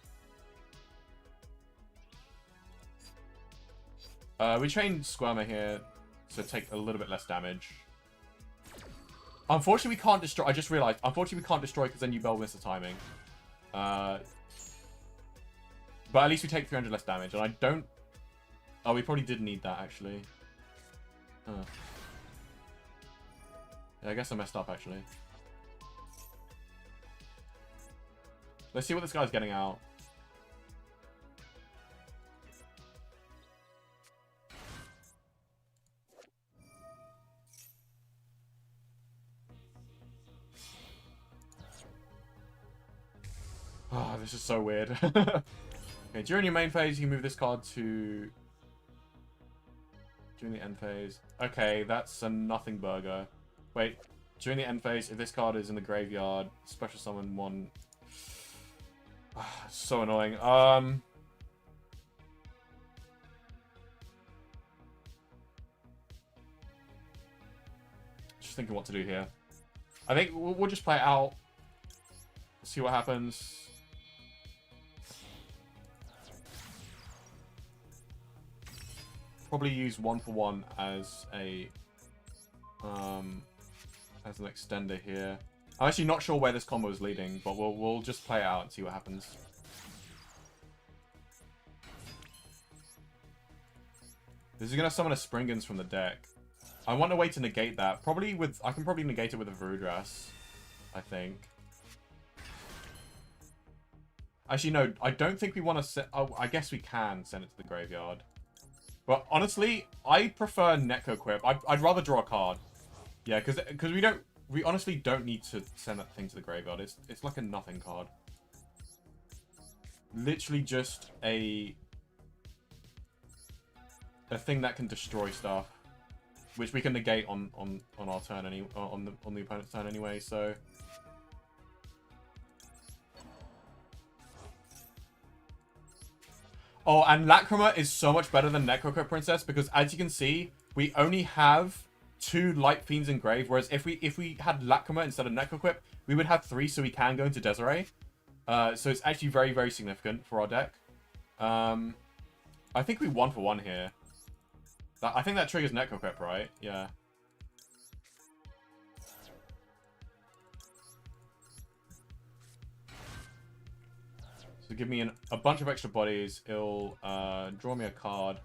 We trained Squirmer here to take a little bit less damage. Unfortunately, we can't destroy. I just realized. Unfortunately, we can't destroy because then Yubel missed the timing. But at least we take 300 less damage. And I don't... Oh, we probably did need that, actually. Yeah, I guess I messed up, actually. Let's see what this guy's getting out. Oh, this is so weird. Okay, during your main phase, you move this card to... During the end phase. Okay, that's a nothing burger. Wait, during the end phase, if this card is in the graveyard, special summon one... So annoying. Just thinking what to do here. I think we'll just play it out. See what happens. Probably use 1-for-1 as a as an extender here. I'm actually not sure where this combo is leading, but we'll just play it out and see what happens. This is gonna summon a Springans from the deck. I want a way to negate that. Probably with I can probably negate it with a Varudras, I think. Actually, no, I don't think we want to set... Oh, I guess we can send it to the graveyard. But honestly, I prefer Netco Quip. I'd rather draw a card. Yeah, because we honestly don't need to send that thing to the graveyard. It's like a nothing card. Literally just a thing that can destroy stuff, which we can negate on our turn on the opponent's turn anyway. So. Oh, and Lacrima is so much better than Necroquip Princess because, as you can see, we only have 2 Light Fiends in grave, whereas if we had Lacrima instead of Necroquip, we would have 3, so we can go into Desiree. So it's actually very, very significant for our deck. I think we 1-for-1 here. I think that triggers Necroquip, right? Yeah. So give me a bunch of extra bodies. It'll draw me a card.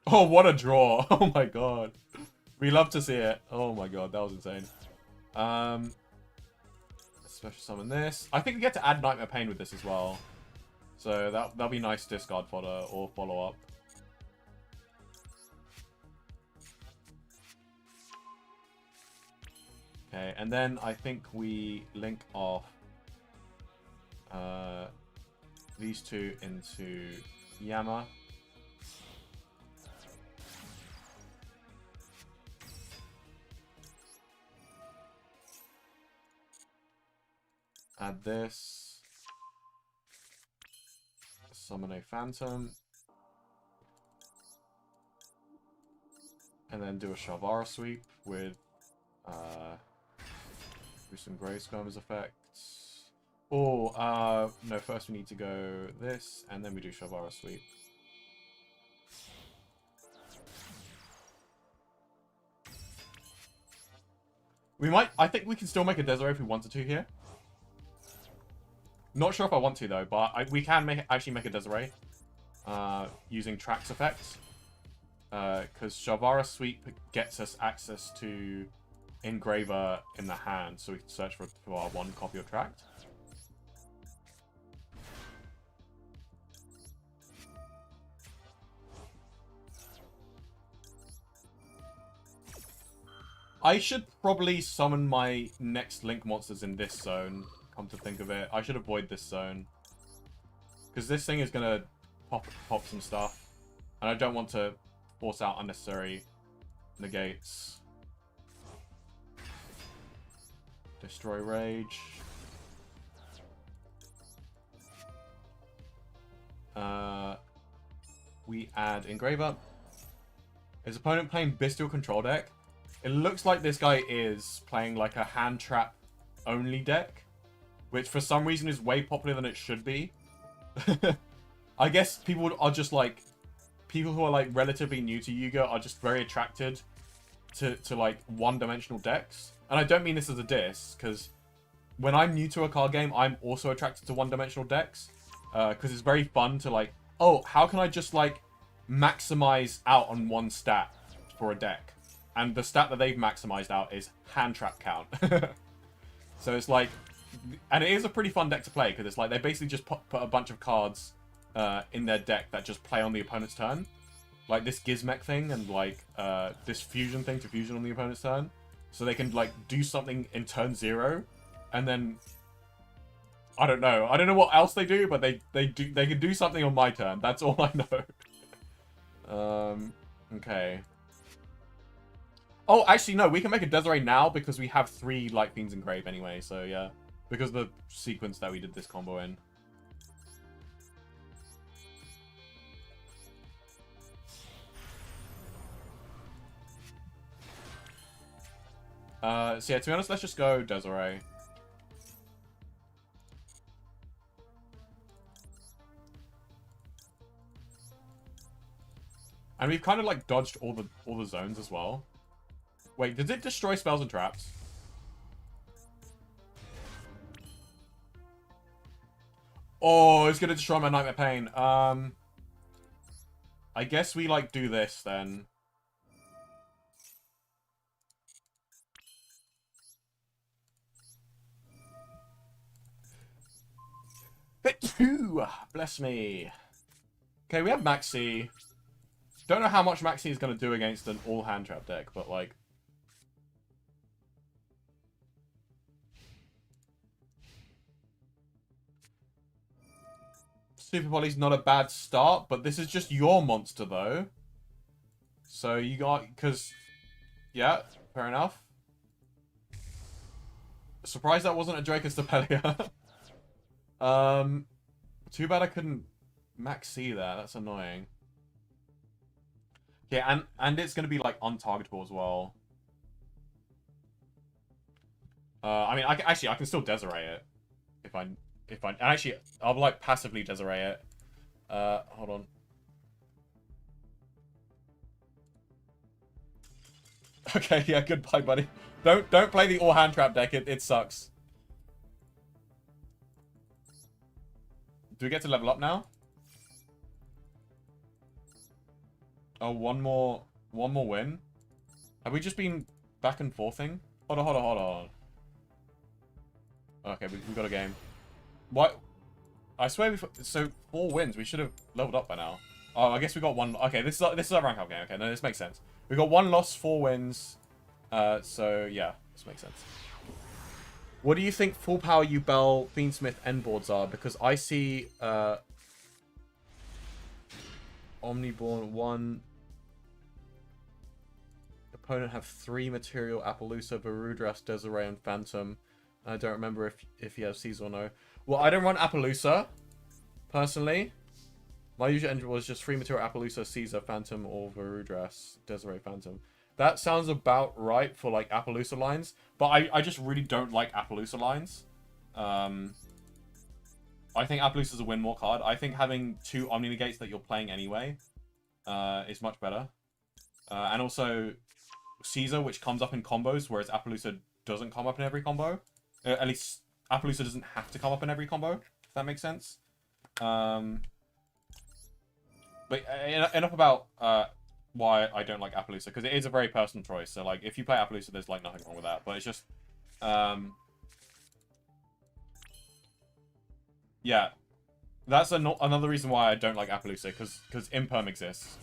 Oh, what a draw. Oh my god. We love to see it. Oh my god, that was insane. Special summon this. I think we get to add Nightmare Pain with this as well. So that'll be nice discard fodder or follow-up. Okay, and then I think we link off these 2 into Yama. Add this. Summon a Phantom. And then do a Shavara sweep with some Grey Skirmers effects. Oh, no, first we need to go this, and then we do Shavara sweep. We might, I think we can still make a Desiree if we wanted to here. Not sure if I want to though, but we can actually make a Desiree using Trax effects. Because Shavara Sweep gets us access to Engraver in the hand, so we can search for our 1 copy of Tract. I should probably summon my next Link monsters in this zone, come to think of it. I should avoid this zone. Because this thing is going to pop some stuff. And I don't want to force out unnecessary negates. Destroy Rage. We add Engraver. Is opponent playing Bestial Control deck? It looks like this guy is playing like a hand trap only deck, which for some reason is way popular than it should be. I guess people are just like, people who are like relatively new to Yu-Gi-Oh are just very attracted to like one-dimensional decks. And I don't mean this as a diss, because when I'm new to a card game, I'm also attracted to one-dimensional decks. Because it's very fun to like, oh, how can I just like maximize out on one stat for a deck? And the stat that they've maximized out is hand trap count. So it's like, and it is a pretty fun deck to play, because it's like they basically just put a bunch of cards in their deck that just play on the opponent's turn. Like this Gizmek thing and like this fusion thing to fusion on the opponent's turn. So they can like do something in turn 0 and then I don't know what else they do, but they can do something on my turn. That's all I know. Okay. Oh, actually no, we can make a Desiree now because we have 3 Light Fiends in grave anyway, so yeah. Because of the sequence that we did this combo in. So yeah, to be honest, let's just go Desiree. And we've kind of like dodged all the zones as well. Wait, does it destroy spells and traps? Oh, it's gonna destroy my Nightmare Pain. I guess we like do this then. Bless me. Okay, we have Maxi. Don't know how much Maxi is going to do against an all hand trap deck, but like... Super Poly's not a bad start, but this is just your monster though. So you got... Because... Yeah, fair enough. Surprised that wasn't a Dracostepelia. Too bad I couldn't Max C there. That's annoying. Yeah, and it's gonna be like untargetable as well. I mean, I can still Desiree it if I actually I'll like passively Desiree it. Hold on. Okay, yeah, goodbye, buddy. Don't play the all hand trap deck. It sucks. Do we get to level up now? Oh, one more win? Have we just been back and forthing? Hold on. Okay, we got a game. What? I swear so 4 wins. We should have leveled up by now. Oh, I guess we got 1. Okay, this is a rank up game. Okay, no, this makes sense. We got 1 loss, 4 wins. So yeah, this makes sense. What do you think full power Yubel Fenmith end boards are? Because I see Omniborn 1. Opponent have 3 material Appaloosa, Varudras, Desiree, and Phantom. I don't remember if he has Caesar or no. Well, I don't run Appaloosa personally. My usual end was just 3 material Appaloosa, Caesar, Phantom, or Varudras, Desiree, Phantom. That sounds about right for like Appaloosa lines, but I just really don't like Appaloosa lines. I think Appaloosa is a win more card. I think having 2 Omni Negates that you're playing anyway is much better. And also Caesar, which comes up in combos, whereas Appaloosa doesn't come up in every combo. At least Appaloosa doesn't have to come up in every combo, if that makes sense. But enough about why I don't like Appaloosa, because it is a very personal choice. So like, if you play Appaloosa, there's like nothing wrong with that. But it's just, yeah, that's another reason why I don't like Appaloosa, because Imperm exists.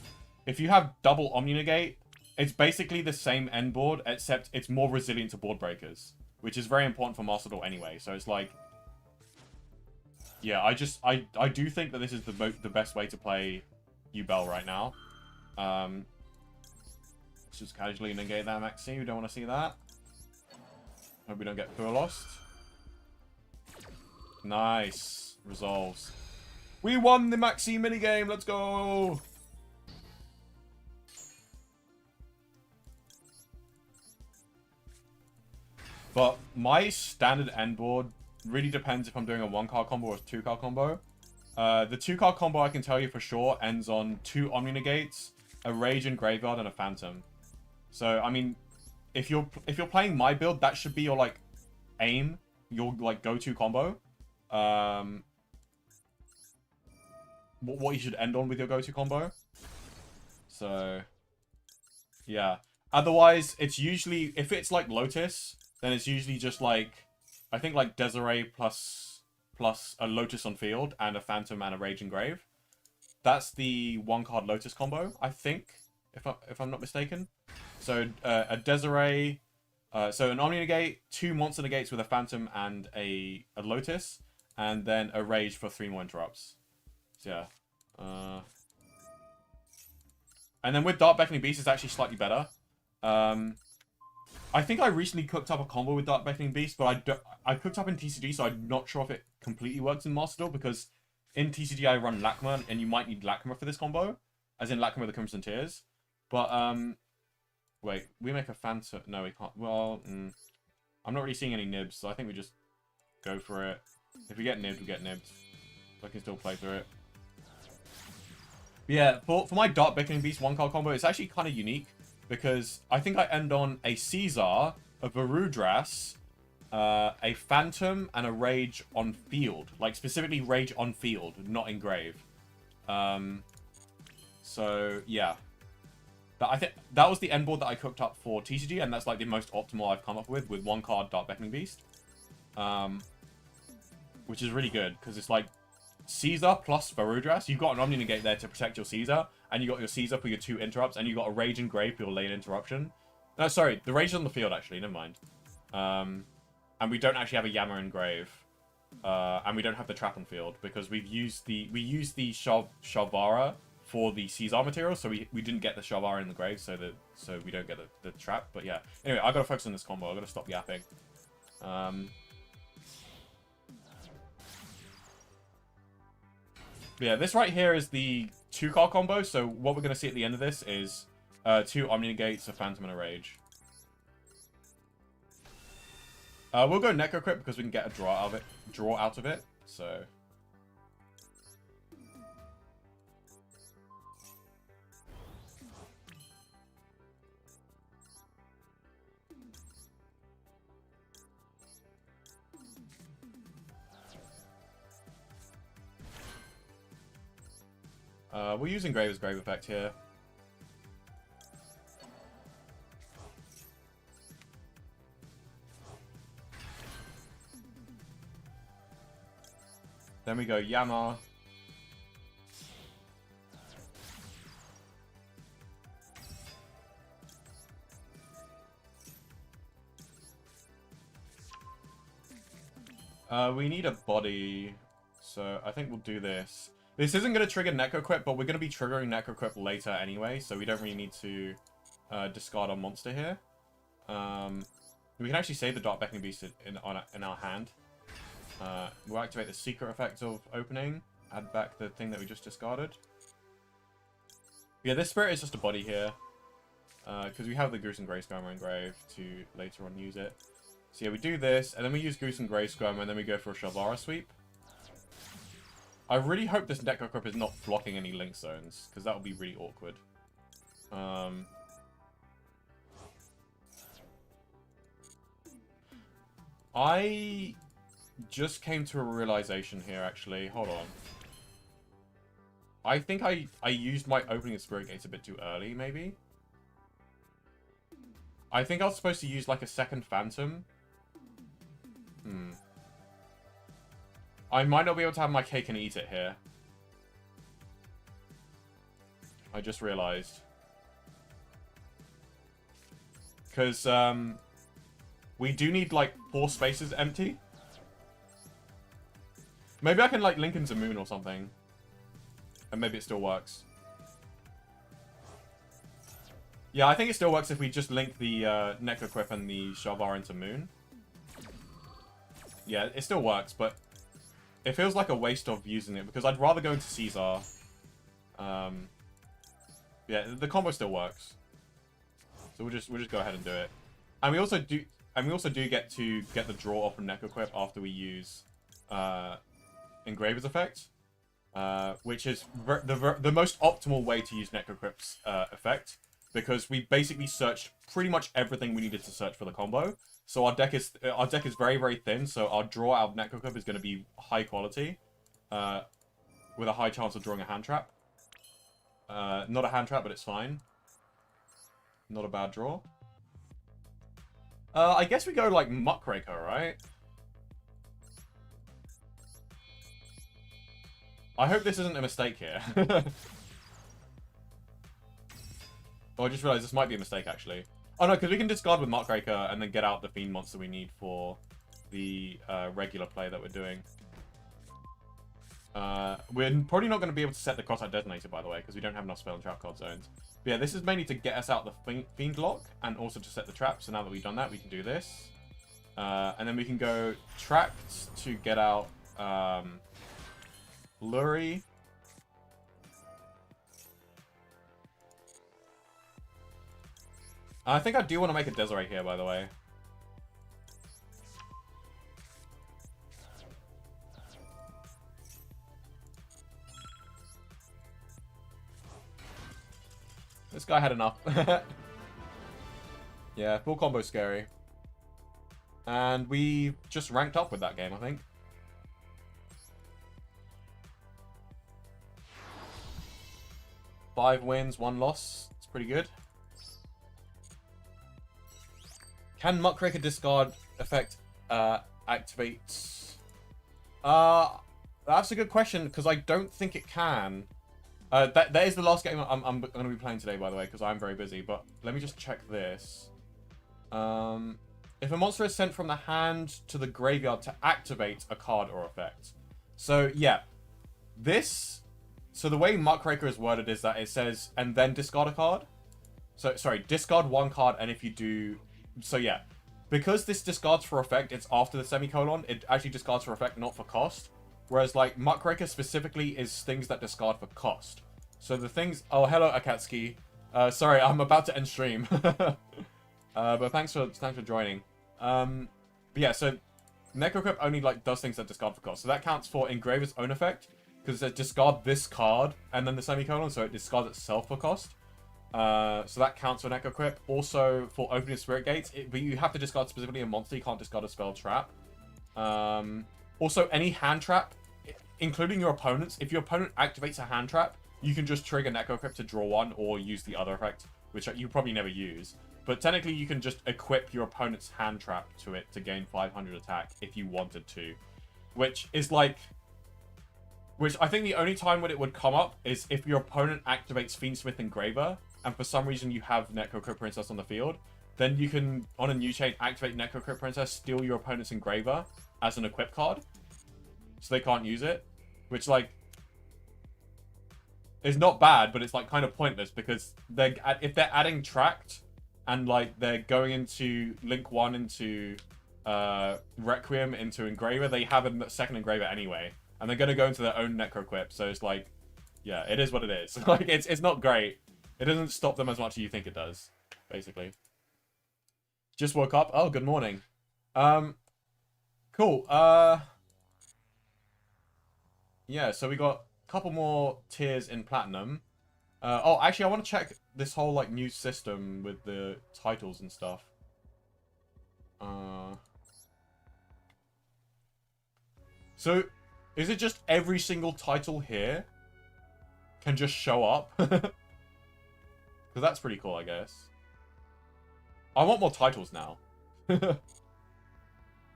If you have double Omni Negate, it's basically the same end board, except it's more resilient to board breakers, which is very important for Master Duel anyway. So it's like, yeah, I do think that this is the best way to play Yubel right now. Let's just casually negate that Maxi. We don't want to see that. Hope we don't get Pure Lost. Nice. Resolves. We won the Maxi minigame. Let's go. But my standard end board really depends if I'm doing a 1-card combo or a 2-card combo. The 2-card combo, I can tell you for sure, ends on 2 Omni Negates, a Rage and Graveyard, and a Phantom. So I mean, if you're playing my build, that should be your like aim, your like go-to combo. What you should end on with your go-to combo. So yeah. Otherwise, it's usually, if it's like Lotus, then it's usually just like, I think like Desiree plus a Lotus on field and a Phantom and a Rage Engrave. That's the one card Lotus combo, I think, if I'm not mistaken. So a Desiree, so an Omni Negate, 2 Monster Negates with a Phantom and a Lotus, and then a Rage for 3 more interrupts. So yeah. And then with Dark Beckoning Beast, it's actually slightly better. I think I recently cooked up a combo with Dark Beckoning Beast, but I cooked up in TCG, so I'm not sure if it completely works in Master Duel, because in TCG I run Lacrima, and you might need Lacrima for this combo, as in Lacrima the Crimson Tears. But, wait, we make a Phantom... No, we can't. Well, I'm not really seeing any nibs, so I think we just go for it. If we get nibbed, we get nibbed. So I can still play through it. But yeah, for my Dark Beckoning Beast 1-card combo, it's actually kind of unique, because I think I end on a Caesar, a Varudras, a Phantom, and a Rage on field. Like, specifically Rage on field, not engrave. So, yeah. But I think that was the end board that I cooked up for TCG, and that's, like, the most optimal I've come up with 1 card Dark Beckoning Beast. Which is really good, because it's, like, Caesar plus Varudras. You've got an Omni Negate there to protect your Caesar, and you got your Caesar for your 2 interrupts, and you got a Rage Engrave for your lane interruption. No, sorry, the Rage is on the field, actually, never mind. And we don't actually have a Yama Engrave. And we don't have the Trap on field, because we used the Shavara for the Caesar material, so we didn't get the Shavara in the grave, so we don't get the Trap. But yeah, anyway, I gotta focus on this combo. I gotta stop yapping. Yeah, this right here is the 2-card combo, so what we're going to see at the end of this is 2 Omni Negates, a Phantom, and a Rage. We'll go Necro Crypt because we can get a draw out of it, so... We're using Grave's Grave Effect here. Then we go Yama. We need a body, so I think we'll do this. This isn't going to trigger Necroquip, but we're going to be triggering Necroquip later anyway, so we don't really need to discard our monster here. We can actually save the Dark Beckoning Beast in our hand. We'll activate the secret effect of opening, add back the thing that we just discarded. Yeah, this spirit is just a body here, because we have the Gruesome Grey Skirmer engraved to later on use it. So yeah, we do this, and then we use Gruesome Grey Skirmer, and then we go for a Shavara sweep. I really hope this Necroquip is not blocking any link zones, because that would be really awkward. I just came to a realization here, actually. Hold on. I think I used my opening of Spirit Gates a bit too early, maybe? I think I was supposed to use, like, a second Phantom. I might not be able to have my cake and eat it here. I just realized. Because, we do need, like, 4 spaces empty. Maybe I can, like, link into Moon or something. And maybe it still works. Yeah, I think it still works if we just link the Necroquip and the Shalvar into Moon. Yeah, it still works, but it feels like a waste of using it, because I'd rather go into Caesar. Yeah, the combo still works. So we'll just go ahead and do it. And we also do get to get the draw off of Necroquip after we use Engraver's effect, which is the most optimal way to use Necroquip's effect. because we basically searched pretty much everything we needed to search for the combo. So our deck is very, very thin, so our draw out of Necrocup is going to be high quality, with a high chance of drawing a hand trap. Not a hand trap, but it's fine. Not a bad draw. I guess we go like Muckraker, right? I hope this isn't a mistake here. Oh, I just realized this might be a mistake, actually. Oh, no, because we can discard with Muckraker and then get out the Fiend monster we need for the regular play that we're doing. We're probably not going to be able to set the Cross-Eyed Detonator, by the way, because we don't have enough spell and trap card zones. But yeah, this is mainly to get us out the Fiend lock and also to set the trap. So now that we've done that, we can do this. And then we can go Tract to get out Lurie. I think I do want to make a Desiree here, by the way. This guy had enough. Yeah, full combo scary. And we just ranked up with that game, I think. Five wins, 1 loss. It's pretty good. Can Muckraker discard effect activate? That's a good question, because I don't think it can. That is the last game I'm going to be playing today, by the way, because I'm very busy. But let me just check this. If a monster is sent from the hand to the graveyard to activate a card or effect. So, yeah. So the way Muckraker is worded is that it says, and then discard a card. So, sorry, discard 1 card, and if you do... So, yeah. Because this discards for effect, it's after the semicolon. It actually discards for effect, not for cost. Whereas, like, Muckraker specifically is things that discard for cost. So the things... Oh, hello, Akatsuki. Sorry, I'm about to end stream. But thanks for joining. But yeah, so Necrocup only, like, does things that discard for cost. So that counts for Engraver's own effect. Because it says discard this card, and then the semicolon, so it discards itself for cost. So that counts for Necrocup. Also, for opening Spirit Gates, but you have to discard specifically a monster. You can't discard a spell trap. Also, any hand trap, including your opponent's, if your opponent activates a hand trap, you can just trigger Necrocup to draw 1 or use the other effect, which you probably never use. But technically, you can just equip your opponent's hand trap to it to gain 500 attack if you wanted to. Which is like... Which I think the only time when it would come up is if your opponent activates Fiendsmith Engraver, and for some reason you have Necrocup Princess on the field, then you can, on a new chain, activate Necrocup Princess, steal your opponent's Engraver as an equip card. So they can't use it. Which, like, is not bad, but it's, like, kind of pointless, because if they're adding Tract, and, like, they're going into Link 1 into Requiem into Engraver, they have a second Engraver anyway. And they're going to go into their own Necroquip, so it's like, yeah, it is what it is. Like, it's not great. It doesn't stop them as much as you think it does, basically. Just woke up. Oh, good morning. Cool. Yeah, so we got a couple more tiers in Platinum. Oh, actually, I want to check this whole, like, new system with the titles and stuff. So... Is it just every single title here can just show up? Because that's pretty cool, I guess. I want more titles now.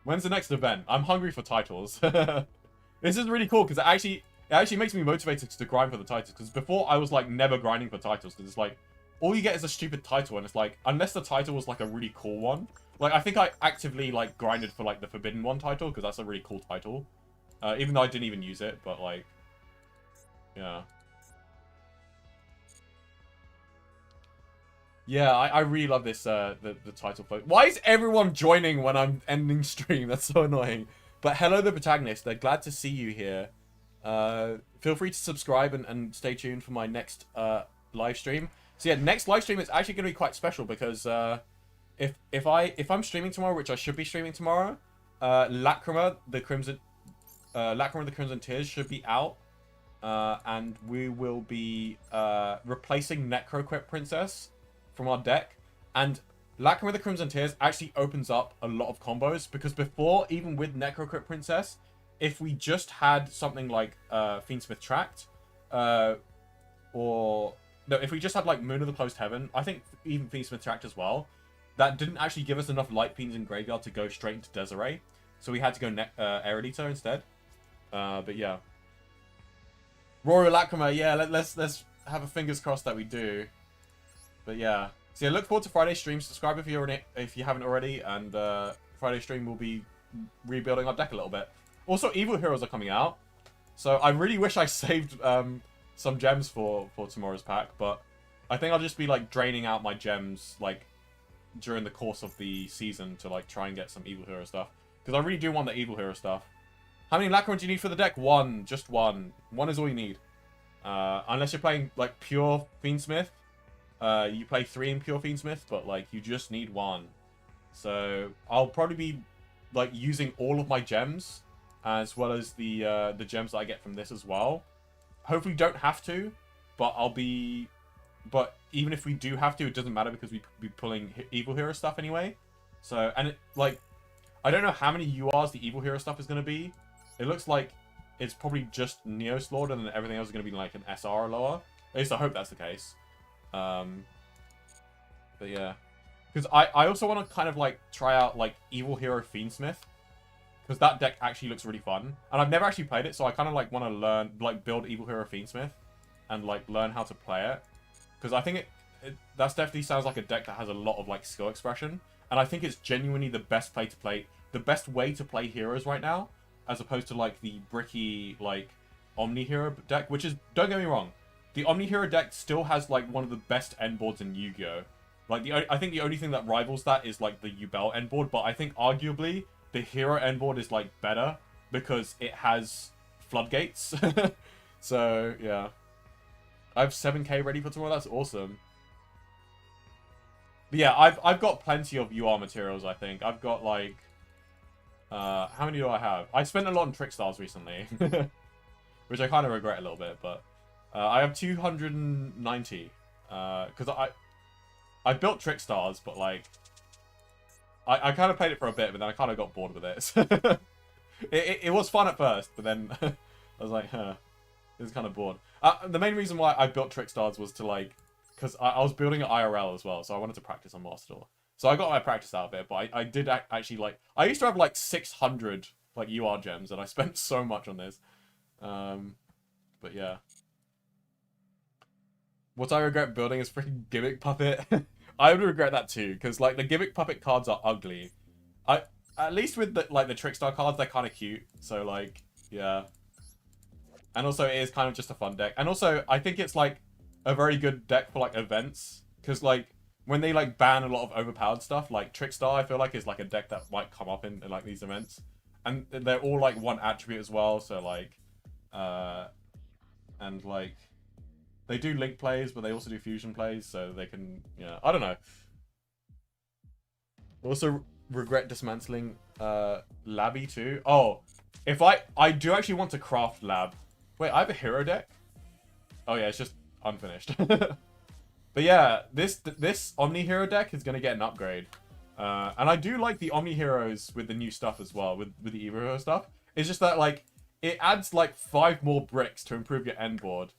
When's the next event? I'm hungry for titles. This is really cool because it actually makes me motivated to grind for the titles. Because before I was like never grinding for titles because it's like all you get is a stupid title and it's like unless the title was like a really cool one. Like I think I actively like grinded for like the Forbidden One title because that's a really cool title. Even though I didn't even use it, but like, yeah. Yeah, I really love this, the title float. Why is everyone joining when I'm ending stream? That's so annoying. But hello, the protagonist. They're glad to see you here. Feel free to subscribe and stay tuned for my next live stream. So yeah, next live stream is actually going to be quite special because if I'm streaming tomorrow, which I should be streaming tomorrow, Lacrima, the Crimson Tears should be out, and we will be replacing Necroquip Princess from our deck. And Lacrima the Crimson Tears actually opens up a lot of combos, because before, even with Necrocrypt Princess, if we just had something like Fiendsmith Tract, or no, if we just had like Moon of the Closed Heaven, I think even Fiendsmith Tract as well, that didn't actually give us enough Light Fiends in Graveyard to go straight into Desiree, so we had to go Erudito instead. But yeah, Royal Lacrima, yeah, let's have a fingers crossed that we do. But yeah, so yeah, look forward to Friday stream. Subscribe if you haven't already, and Friday stream will be rebuilding our deck a little bit. Also, Evil Heroes are coming out, so I really wish I saved some gems for tomorrow's pack, but I think I'll just be like draining out my gems like during the course of the season to like try and get some Evil Hero stuff, because I really do want the Evil Hero stuff. How many Lacrima do you need for the deck? One, just one. One is all you need. Unless you're playing like pure Fiendsmith, you play 3 in pure Fiendsmith, but like you just need one. So I'll probably be like using all of my gems, as well as the gems that I get from this as well. Hopefully don't have to, but but even if we do have to, it doesn't matter, because we'd be pulling Evil Hero stuff anyway. So, and like, I don't know how many URs the Evil Hero stuff is going to be. It looks like it's probably just Neos Lord, and then everything else is going to be like an SR or lower. At least I hope that's the case. But yeah, because I also want to kind of like try out like Evil Hero Fiendsmith, because that deck actually looks really fun, and I've never actually played it, so I kind of like want to learn, like build Evil Hero Fiendsmith and like learn how to play it, because I think that definitely sounds like a deck that has a lot of like skill expression, and I think it's genuinely the best way to play heroes right now, as opposed to like the bricky like Omni Hero deck, which is, don't get me wrong, the Omni Hero deck still has like one of the best end boards in Yu-Gi-Oh! Like I think the only thing that rivals that is like the Yubel end board, but I think arguably the hero end board is like better because it has floodgates. So yeah, I have 7k ready for tomorrow. That's awesome. But yeah, I've got plenty of UR materials. I think I've got like how many do I have? I spent a lot on Trick Stars recently, which I kind of regret a little bit, but I have 290 because I built Trick Stars, but like I kind of played it for a bit, but then I kind of got bored with it. It was fun at first, but then I was like, huh, it was kind of bored. The main reason why I built Trick Stars was to like, because I was building it IRL as well, so I wanted to practice on Master Duel. So I got my practice out of it, but I did actually like, I used to have like 600 like UR gems, and I spent so much on this. But yeah. What I regret building is freaking Gimmick Puppet. I would regret that too, because like the Gimmick Puppet cards are ugly. At least with the like the Trickstar cards, they're kind of cute. So like, yeah. And also it is kind of just a fun deck. And also I think it's like a very good deck for like events, because like when they like ban a lot of overpowered stuff, like Trickstar I feel like is like a deck that might come up in like these events. And they're all like one attribute as well, so like and like they do link plays, but they also do fusion plays, so they can, yeah, I don't know. Also regret dismantling Labby too. Oh, if I do actually want to craft Lab. Wait, I have a hero deck? Oh yeah, it's just unfinished. But yeah, this Omni Hero deck is gonna get an upgrade. And I do like the Omni Heroes with the new stuff as well, with the Evo Hero stuff. It's just that like it adds like 5 more bricks to improve your end board.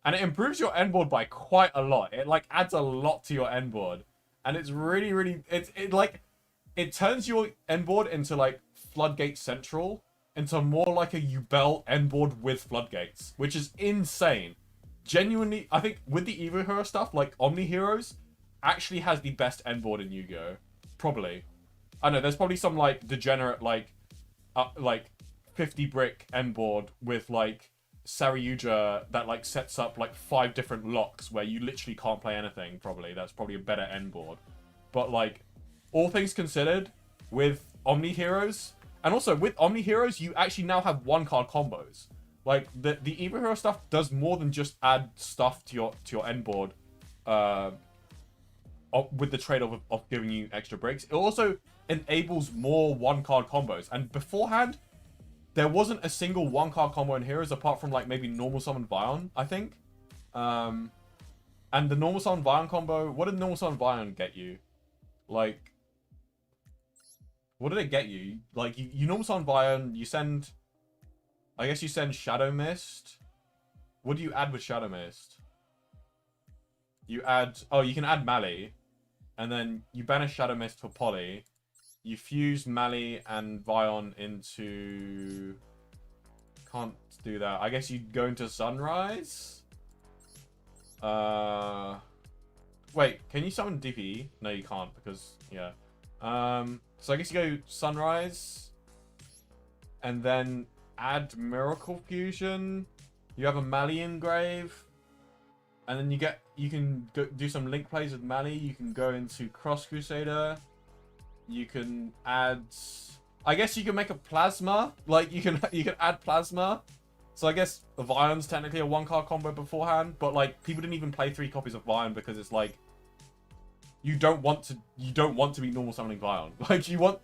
And it improves your end board by quite a lot. It like adds a lot to your end board. And it's really, really, it turns your end board into like Floodgate Central, into more like a Yubel end board with Floodgates, which is insane. Genuinely, I think with the Evo Hero stuff, like Omni Heroes actually has the best end board in Yu-Gi-Oh! Probably. I know, there's probably some like degenerate like 50 brick end board with like Saryuja that like sets up like 5 different locks where you literally can't play anything. Probably that's probably a better end board. But like all things considered, with Omni Heroes, and also with Omni Heroes, you actually now have 1-card combos. Like the Evo Hero stuff does more than just add stuff to your end board with the trade-off of giving you extra breaks. It also enables more 1-card combos, and beforehand there wasn't a single 1-card combo in Heroes apart from like maybe normal summon Vion, I think. And the normal summon Vion combo, what did normal summon Vion get you? Like, what did it get you? Like, you normal summon Vion, you send... I guess you send Shadow Mist. What do you add with Shadow Mist? You add... Oh, you can add Mali. And then you banish Shadow Mist for Poly. You fuse Mali and Vion into... Can't do that. I guess you go into Sunrise? Wait, can you summon DPE? No, you can't because... Yeah. So I guess you go Sunrise. And then add Miracle Fusion. You have a Mali engrave. And then you can go do some link plays with Mali. You can go into Cross Crusader. You can add... I guess you can make a Plasma. Like, you can add Plasma. So I guess Vion's technically a one-card combo beforehand. But, like, people didn't even play 3 copies of Vion because it's like... You don't want to be normal summoning Vion. Like, you want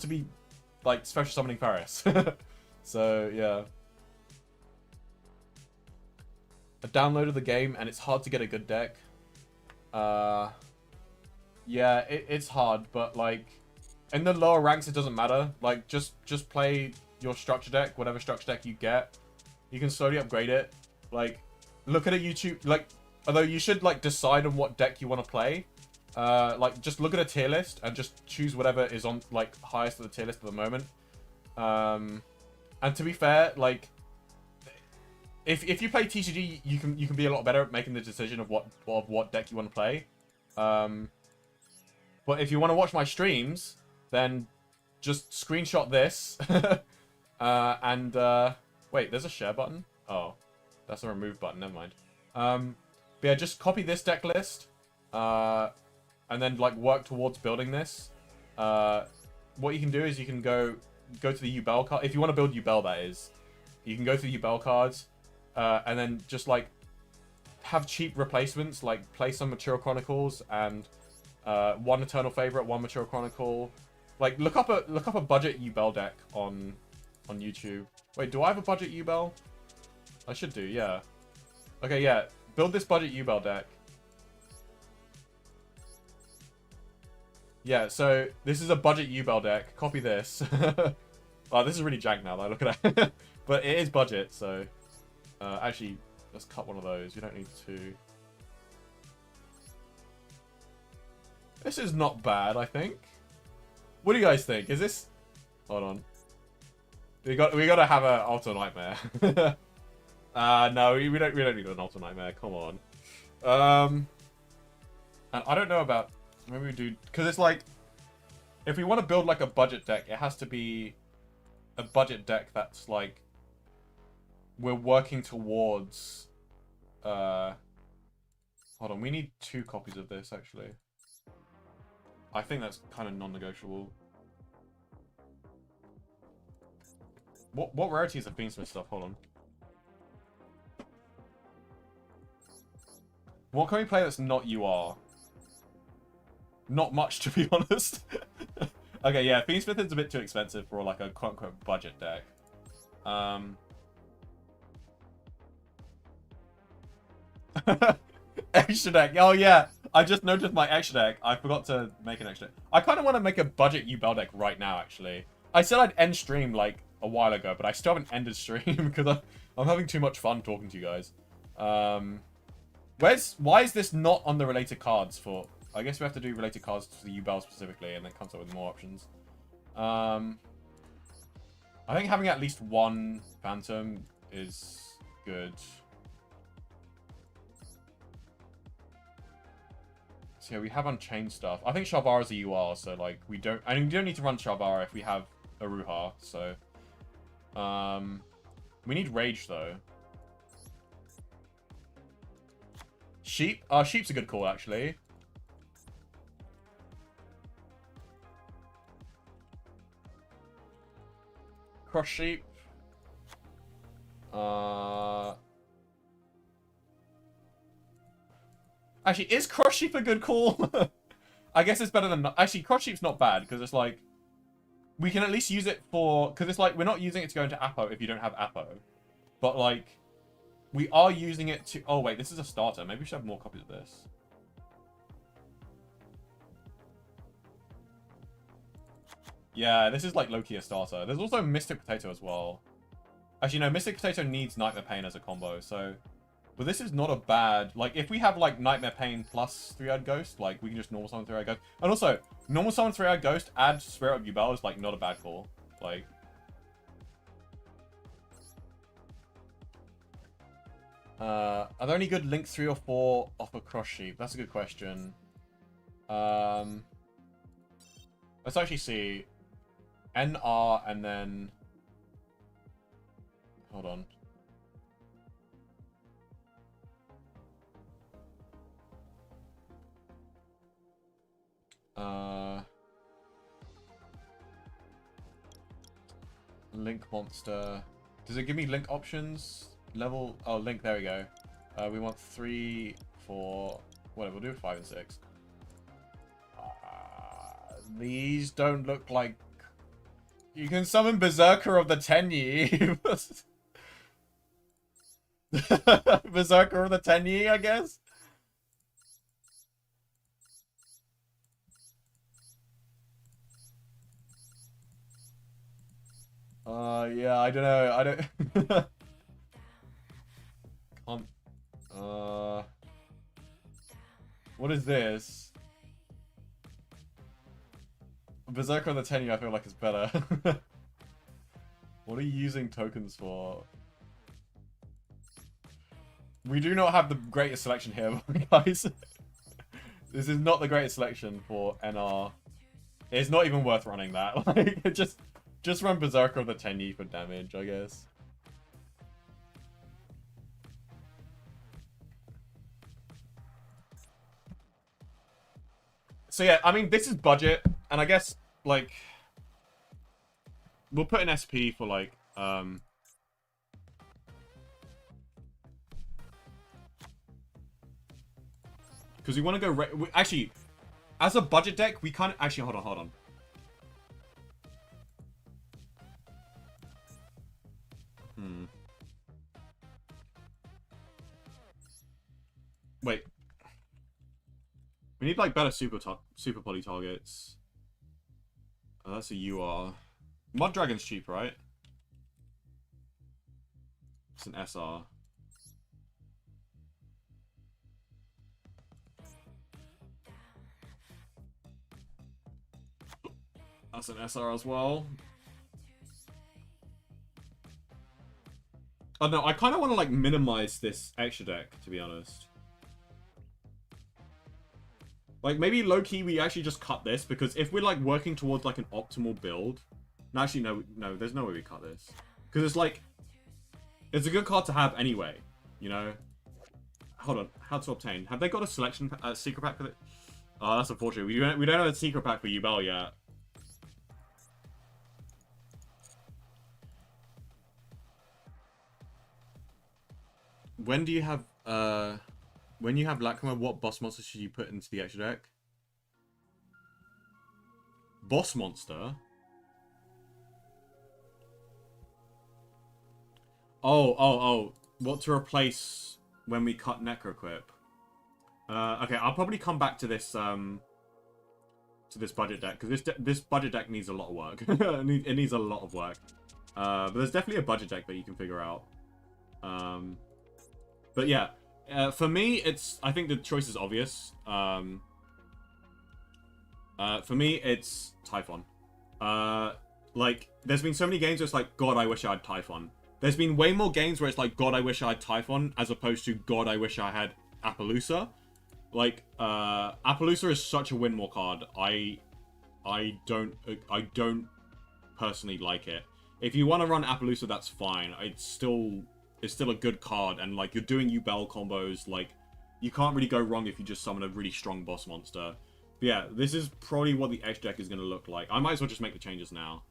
to be, like, special summoning Ferris. So, yeah. I downloaded the game and it's hard to get a good deck. Yeah, it's hard, but like in the lower ranks it doesn't matter. Like just play your structure deck, whatever structure deck you get. You can slowly upgrade it. Like look at a YouTube, like although you should like decide on what deck you want to play. Like just look at a tier list and just choose whatever is on like highest of the tier list at the moment. And to be fair, like if you play TCG, you can be a lot better at making the decision of what deck you want to play. But if you want to watch my streams, then just screenshot this. Wait, there's a share button? Oh, that's a remove button. Never mind. But yeah, just copy this deck list, and then like work towards building this. What you can do is you can go to the Yubel card if you want to build Yubel. That is, you can go to the Yubel cards. And then just like have cheap replacements, like play some Mature Chronicles and one Eternal Favorite, one Mature Chronicle. Like look up a budget Yubel deck on YouTube. Wait, do I have a budget Yubel? I should do, yeah. Okay, yeah. Build this budget Yubel deck. Yeah, so this is a budget Yubel deck. Copy this. Oh, this is really jank now. Though. Look at that. But it is budget, so. Actually, let's cut one of those. You don't need to. This is not bad, I think. What do you guys think? Is this? Hold on. We gotta have an Alto Nightmare. No, we don't need an Alto Nightmare. Come on. And I don't know about. Maybe we do because it's like, if we want to build like a budget deck, it has to be a budget deck that's like. We're working towards... Hold on, we need 2 copies of this, actually. I think that's kind of non-negotiable. What rarities of Fenmith stuff? Hold on. What can we play that's not UR? Not much, to be honest. Okay, yeah, Fenmith is a bit too expensive for like a quote-unquote budget deck. Extra deck. Oh yeah, I just noticed my extra deck. I forgot to make an extra deck. I kind of want to make a budget Yubel deck right now, actually. I said I'd end stream like a while ago, but I still haven't ended stream because I'm having too much fun talking to you guys. Why is this not on the related cards for... I guess we have to do related cards to the Yubel specifically, and then it comes up with more options. I think having at least one Phantom is good. So yeah, we have Unchained stuff. I think Shalvara's a UR, so like we don't need to run Shalvara if we have Aruha, so we need Rage though. Sheep? Sheep's a good call actually. Cross Sheep. Actually, is Cross Sheep a good call? I guess it's better than... Actually, Cross Sheep's not bad, because it's like... We can at least use it for... Because it's like, we're not using it to go into Apo if you don't have Apo. But like... We are using it to... Oh, wait, this is a starter. Maybe we should have more copies of this. Yeah, this is like low-key a starter. There's also Mystic Potato as well. Actually, no, Mystic Potato needs Nightmare Pain as a combo, so... But this is not a bad... Like, if we have, like, Nightmare Pain plus 3-Eyed Ghost, like, we can just normal summon 3-Eyed Ghost. And also, normal summon 3-Eyed Ghost, add Spirit of Yubel is, like, not a bad call. Like... are there any good Link 3 or 4 off a Cross Sheep? That's a good question. Let's actually see. NR and then... Hold on. Link monster. Does it give me Link options? Level... Oh, Link, there we go. We want 3, 4... Whatever, we'll do 5 and 6. These don't look like... You can summon Berserker of the Tenyi. Berserker of the Tenyi, I guess? Yeah, I don't know. I don't... What is this? Berserker of the Tenyi, I feel like is better. What are you using tokens for? We do not have the greatest selection here, guys. This is not the greatest selection for NR. It's not even worth running that. Like, just run Berserker of the Tenyi for damage, I guess. So yeah, I mean, this is budget, and I guess, like, we'll put an SP for, like, because we want to go... Actually, as a budget deck, we kind of... Actually, hold on. Wait. We need, like, better super poly targets. Oh, that's a UR. Mud Dragon's cheap, right? It's an SR. That's an SR as well. Oh no, I kind of want to, like, minimize this extra deck, to be honest. Like, maybe low-key we actually just cut this, because if we're, like, working towards, like, an optimal build... No, actually, no, there's no way we cut this. Because it's, like... It's a good card to have anyway, you know? Hold on, how to obtain? Have they got a selection secret pack for it? Oh, that's unfortunate. We don't have a secret pack for Yubel yet. When do you have, when you have Lacrima, what boss monster should you put into the extra deck? Boss monster? Oh. What to replace when we cut Necroquip? Okay, I'll probably come back to this budget deck, because this budget deck needs a lot of work. It needs a lot of work. But there's definitely a budget deck that you can figure out. But yeah, for me, I think the choice is obvious. For me, it's Typhon. Like, there's been so many games where it's like, God, I wish I had Typhon. There's been way more games where it's like, God, I wish I had Typhon, as opposed to, God, I wish I had Appaloosa. Like, Appaloosa is such a win more card. I don't personally like it. If you want to run Appaloosa, that's fine. It's still a good card, and like, you're doing Yubel combos, like, you can't really go wrong if you just summon a really strong boss monster. But yeah, this is probably what the X deck is going to look like. I might as well just make the changes now.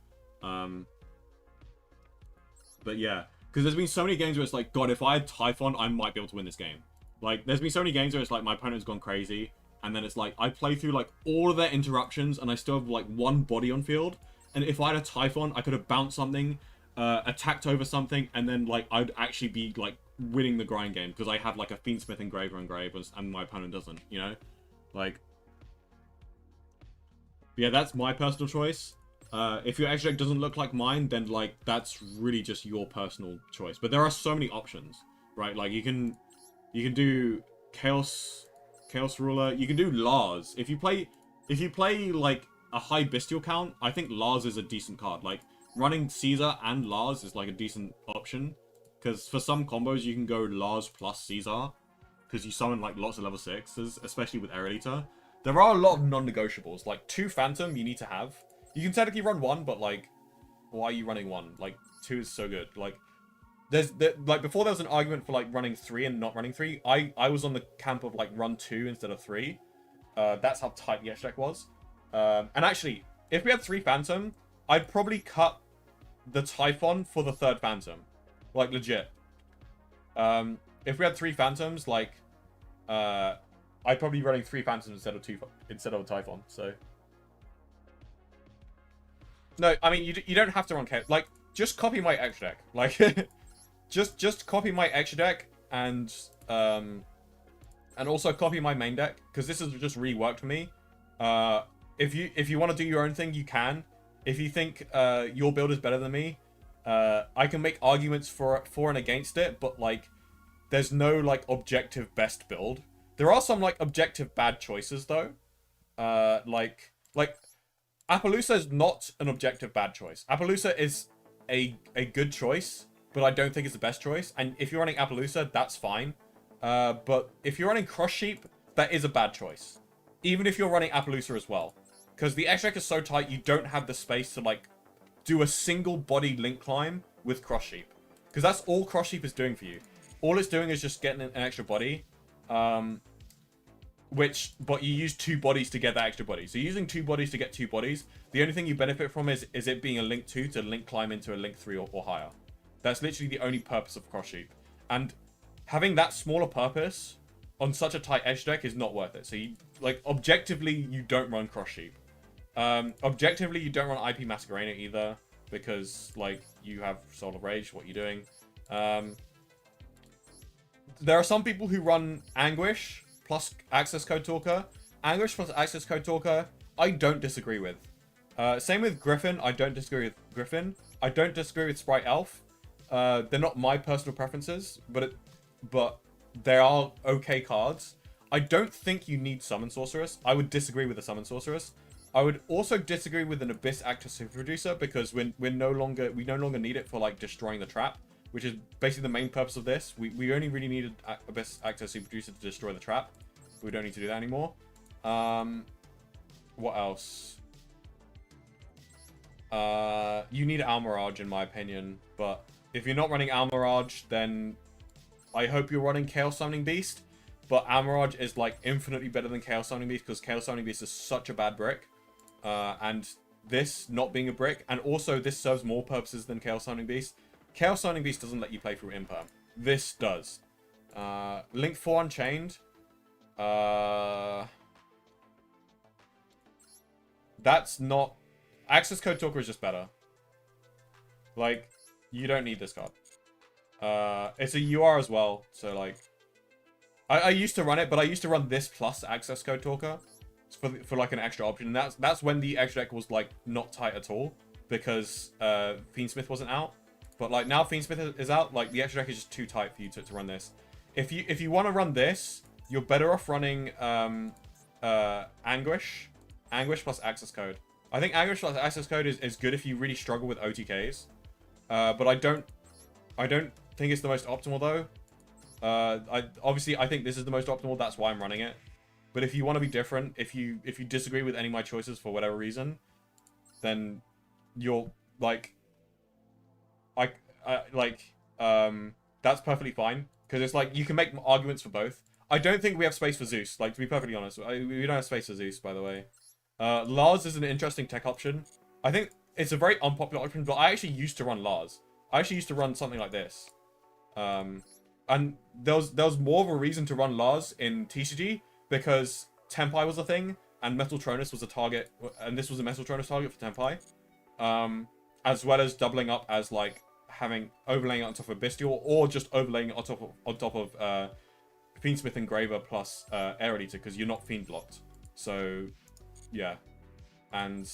But yeah, because there's been so many games where it's like, God, if I had Typhon, I might be able to win this game. Like, there's been so many games where it's like, my opponent's gone crazy, and then it's like, I play through like all of their interruptions, and I still have like one body on field, and if I had a Typhon, I could have bounced something, attacked over something, and then like, I'd actually be like winning the grind game because I have like a Fenmith Engraver and my opponent doesn't, you know? Like, yeah, that's my personal choice. If your extra deck doesn't look like mine, then like that's really just your personal choice. But there are so many options, right? Like you can do Chaos Ruler. You can do Lars. If you play like a high bestial count, I think Lars is a decent card. Like running Caesar and Lars is like a decent option because for some combos you can go Lars plus Caesar because you summon like lots of level 6s, especially with Aerolita. There are a lot of non-negotiables. Like 2 Phantom you need to have. You can technically run 1, but like, why are you running 1? Like 2 is so good. Like, like before there was an argument for like running 3 and not running 3. I was on the camp of like run 2 instead of 3. That's how tight the extra deck was. And actually, if we had 3 Phantom, I'd probably cut the Typhon for the 3rd Phantom, like legit. If we had 3 Phantoms, like, I'd probably be running 3 Phantoms instead of a Typhon. So. No, I mean, you don't have to run Chaos. Like, just copy my extra deck. Like, just copy my extra deck and also copy my main deck. Because this has just really worked for me. If you want to do your own thing, you can. If you think your build is better than me, I can make arguments for and against it. But, like, there's no, like, objective best build. There are some, like, objective bad choices, though. Like... Appaloosa is not an objective bad choice. Appaloosa is a good choice, but I don't think it's the best choice. And if you're running Appaloosa, that's fine. But if you're running Cross Sheep, that is a bad choice. Even if you're running Appaloosa as well. Because the extra deck is so tight, you don't have the space to, like, do a single body link climb with Cross Sheep. Because that's all Cross Sheep is doing for you. All it's doing is just getting an extra body. But you use 2 bodies to get that extra body. So using 2 bodies to get 2 bodies, the only thing you benefit from is it being a link 2 to link climb into a link 3 or higher. That's literally the only purpose of Cross Sheep. And having that smaller purpose on such a tight edge deck is not worth it. So you, like, objectively, you don't run Cross Sheep. Objectively, you don't run IP Masquerena either, because, like, you have Soul of Rage, what you're doing. There are some people who run Anguish plus Access Code Talker. Anguish plus Access Code Talker, I don't disagree with. Same with Griffin, I don't disagree with Griffin. I don't disagree with Sprite Elf. They're not my personal preferences, but they are okay cards. I don't think you need Summon Sorceress. I would disagree with the Summon Sorceress. I would also disagree with an Abyss Actor Super Producer because we no longer need it for like destroying the trap, which is basically the main purpose of this. We only really needed Abyss Actor Super Producer to destroy the trap. We don't need to do that anymore. What else? You need Almirage in my opinion, but if you're not running Almirage, then I hope you're running Chaos Summoning Beast. But Almirage is like infinitely better than Chaos Summoning Beast because Chaos Summoning Beast is such a bad brick. And this not being a brick, and also this serves more purposes than Chaos Summoning Beast. Chaos Summoning Beast doesn't let you play through Imperm. This does. Link 4 Unchained. That's not... Access Code Talker is just better. Like, you don't need this card. It's a UR as well, so like... I used to run it, but I used to run this plus Access Code Talker for like an extra option. And that's when the extra deck was like not tight at all because Fenmith wasn't out. But like now Fenmith is out, like the extra deck is just too tight for you to run this. If you want to run this, you're better off running Anguish plus Access Code. I think Anguish plus Access Code is good if you really struggle with OTKs. But I don't think it's the most optimal though. I think this is the most optimal. That's why I'm running it. But if you want to be different, if you disagree with any of my choices for whatever reason, then you're like, that's perfectly fine because it's like you can make arguments for both. I don't think we have space for Zeus. Like to be perfectly honest, we don't have space for Zeus. By the way, Lars is an interesting tech option. I think it's a very unpopular option, but I actually used to run Lars. I actually used to run something like this. And there was more of a reason to run Lars in TCG because Tempai was a thing and Metal Tronus was a target, and this was a Metal Tronus target for Tempai, as well as doubling up as like having overlaying it on top of Bestial, or just overlaying it on top of Fiendsmith Engraver plus Air Eater, because you're not Fiend blocked. So yeah, and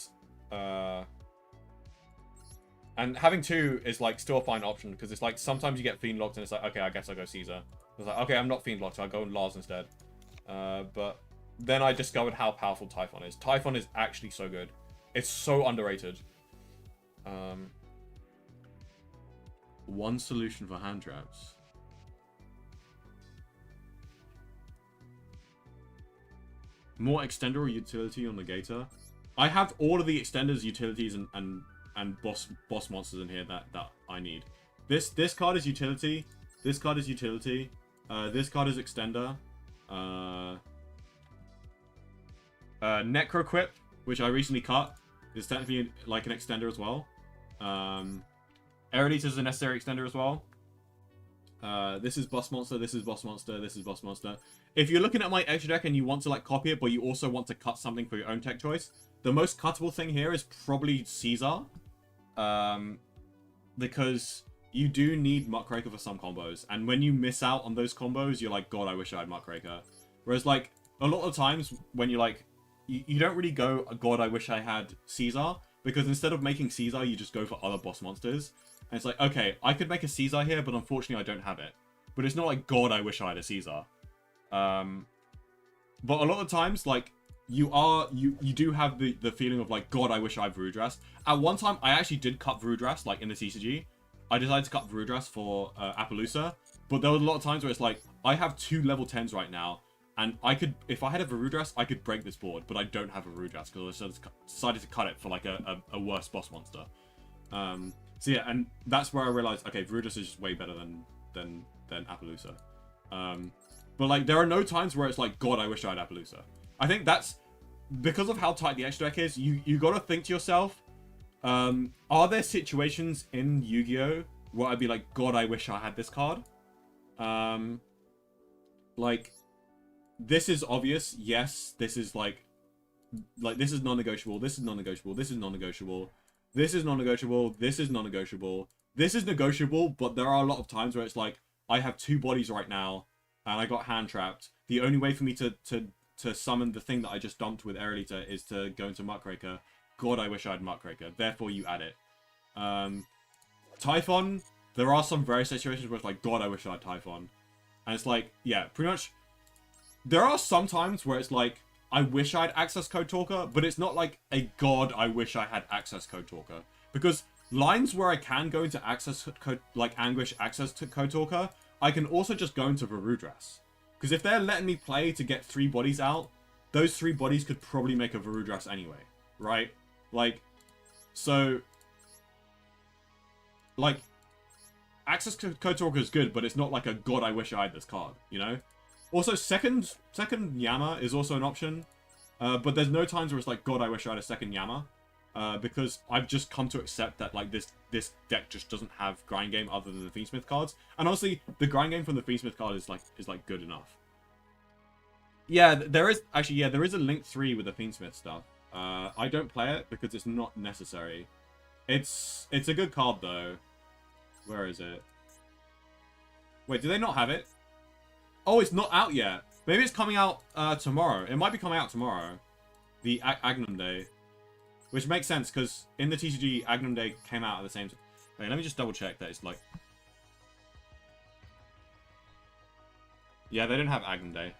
having 2 is like still a fine option, because it's like sometimes you get Fiend locked and it's like, okay, I guess I'll go Caesar. It's like, okay, I'm not Fiend locked, so I'll go Lars instead. But then I discovered how powerful Typhon is. Typhon is actually so good. It's so underrated. One solution for hand traps. More extender or utility on Negator. I have all of the extenders, utilities, and boss monsters in here that I need. This card is utility. This card is utility. This card is extender. Necroquip, which I recently cut, is technically like an extender as well. Aerolite is a necessary extender as well. This is boss monster. This is boss monster. This is boss monster. If you're looking at my extra deck and you want to like copy it, but you also want to cut something for your own tech choice, the most cuttable thing here is probably Caesar, because you do need Muckraker for some combos, and when you miss out on those combos, you're like, God, I wish I had Muckraker. Whereas like a lot of times when you're like, you don't really go, God, I wish I had Caesar, because instead of making Caesar, you just go for other boss monsters. And it's like, okay, I could make a Caesar here, but unfortunately I don't have it. But it's not like, God, I wish I had a Caesar. But a lot of times, like, you do have the feeling of like, God, I wish I had Varudras. At one time, I actually did cut Varudras, like in the TCG. I decided to cut Varudras for Appaloosa. But there was a lot of times where it's like, I have 2 level 10s right now. And I could, if I had a Varudras, I could break this board. But I don't have a Varudras because I decided to cut it for like a worse boss monster. So yeah, and that's where I realized, okay, Varudras is just way better than Appaloosa. But like, there are no times where it's like, God, I wish I had Appaloosa. I think that's because of how tight the extra deck is. You got to think to yourself, are there situations in Yu-Gi-Oh where I'd be like, God, I wish I had this card? Like, this is obvious. Yes, this is like this is non-negotiable. This is non-negotiable. This is non-negotiable. This is non-negotiable. This is non-negotiable. This is negotiable, but there are a lot of times where it's like, I have 2 bodies right now, and I got hand trapped. The only way for me to summon the thing that I just dumped with Aerolita is to go into Muckraker. God, I wish I had Muckraker. Therefore, you add it. Typhon, there are some very situations where it's like, God, I wish I had Typhon. And it's like, yeah, pretty much. There are some times where it's like, I wish I had Access Code Talker, but it's not like a God, I wish I had Access Code Talker. Because lines where I can go into Access Code, like Anguish Access Code Talker, I can also just go into Varudras. Because if they're letting me play to get 3 bodies out, those 3 bodies could probably make a Varudras anyway, right? Like, so, like, Access Code Talker is good, but it's not like a God, I wish I had this card, you know? Also, second Yama is also an option, but there's no times where it's like, God, I wish I had a second Yama, because I've just come to accept that like this deck just doesn't have grind game other than the Fiendsmith cards, and honestly, the grind game from the Fiendsmith card is like good enough. Yeah, there is a Link 3 with the Fiendsmith stuff. I don't play it because it's not necessary. It's a good card though. Where is it? Wait, do they not have it? Oh, it's not out yet. Maybe it's coming out tomorrow. It might be coming out tomorrow. The Agnum Day. Which makes sense, because in the TCG, Agnum Day came out at the same time. Wait, let me just double check that it's like... Yeah, they don't have Agnum Day.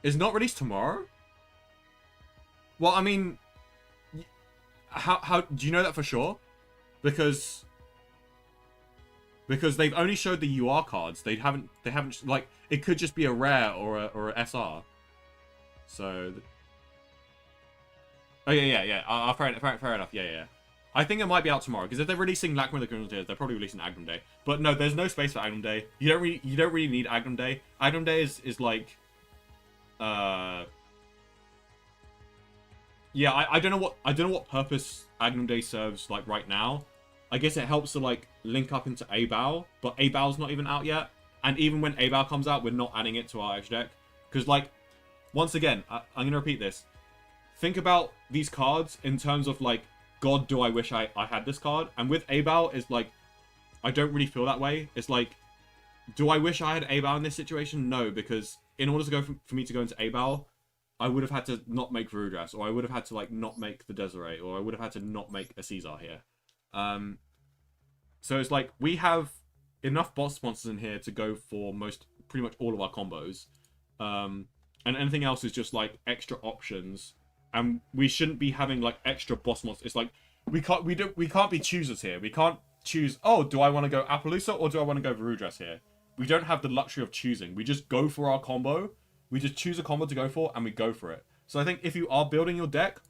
It's not released tomorrow? Well, I mean... How do you know that for sure? Because they've only showed the UR cards. They haven't like, it could just be a rare or a SR. So oh yeah. Fair enough. Yeah. I think it might be out tomorrow, because if they're releasing Lacrima the Criminal Tears, they're probably releasing Agnum Day. But no, there's no space for Agnum Day. You don't really need Agnum Day. Agnum Day is like yeah, I don't know what purpose Agnum Day serves like right now. I guess it helps to like link up into A-Bow, but A-Bow's not even out yet. And even when A-Bow comes out, we're not adding it to our extra deck. Because like, once again, I'm going to repeat this. Think about these cards in terms of like, God, do I wish I had this card. And with Abel, it's like, I don't really feel that way. It's like, do I wish I had Abel in this situation? No, because in order to go for me to go into Abel, I would have had to not make Varudras, or I would have had to like not make the Desiree, or I would have had to not make a Caesar here. So it's like we have enough boss monsters in here to go for pretty much all of our combos, and anything else is just like extra options. And we shouldn't be having like extra boss monsters. It's like we can't be choosers here. We can't choose. Oh, do I want to go Appaloosa or do I want to go Varudras here? We don't have the luxury of choosing. We just go for our combo. We just choose a combo to go for, and we go for it. So I think if you are building your deck,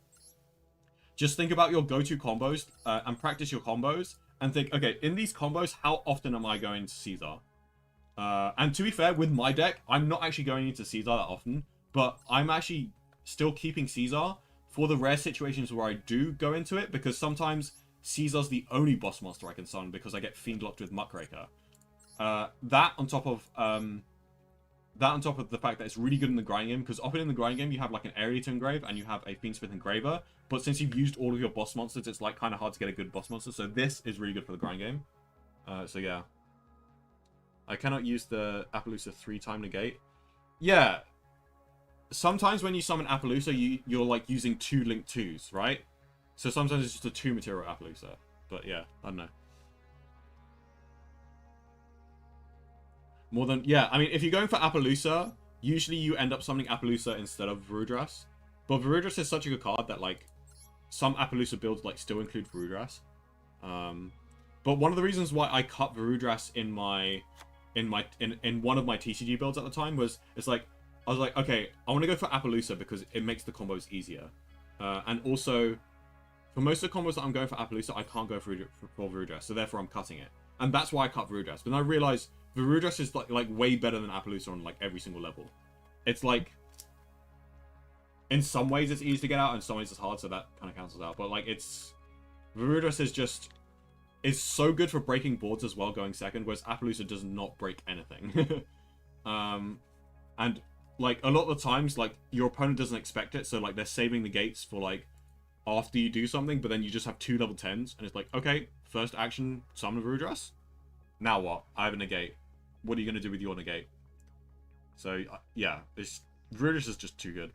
just think about your go-to combos and practice your combos. And think, okay, in these combos, how often am I going to Caesar? And to be fair, with my deck, I'm not actually going into Caesar that often. But I'm actually still keeping Caesar for the rare situations where I do go into it. Because sometimes Caesar's the only boss monster I can summon because I get Fiend locked with Muckraker. That on top of the fact that it's really good in the grind game, because often in the grind game you have like an Area to engrave and you have a Fiendsmith Engraver, but since you've used all of your boss monsters, it's like kind of hard to get a good boss monster. So this is really good for the grind game. So yeah, I cannot use the Appaloosa 3-time negate. Yeah, sometimes when you summon Appaloosa, you're like using 2 Link 2s, right? So sometimes it's just a 2 material Appaloosa. But yeah, I don't know. More than... Yeah, I mean, if you're going for Appaloosa, usually you end up summoning Appaloosa instead of Varudras. But Varudras is such a good card that, like, some Appaloosa builds, like, still include Varudras. But one of the reasons why I cut Varudras in one of my TCG builds at the time was, I was like, okay, I want to go for Appaloosa because it makes the combos easier. And also, for most of the combos that I'm going for Appaloosa, I can't go for Varudras, so therefore I'm cutting it. And that's why I cut Varudras. But then I realized Varudras is like way better than Appaloosa on like every single level. It's like, in some ways it's easy to get out, and in some ways it's hard, so that kind of cancels out. But like Varudras is so good for breaking boards as well, going second, whereas Appaloosa does not break anything. And like a lot of the times, like your opponent doesn't expect it, so like they're saving the gates for like after you do something, but then you just have 2 level 10s, and it's like, okay, first action, summon Varudras. Now what? I have a negate. What are you going to do with your negate? So, yeah, Varudras is just too good.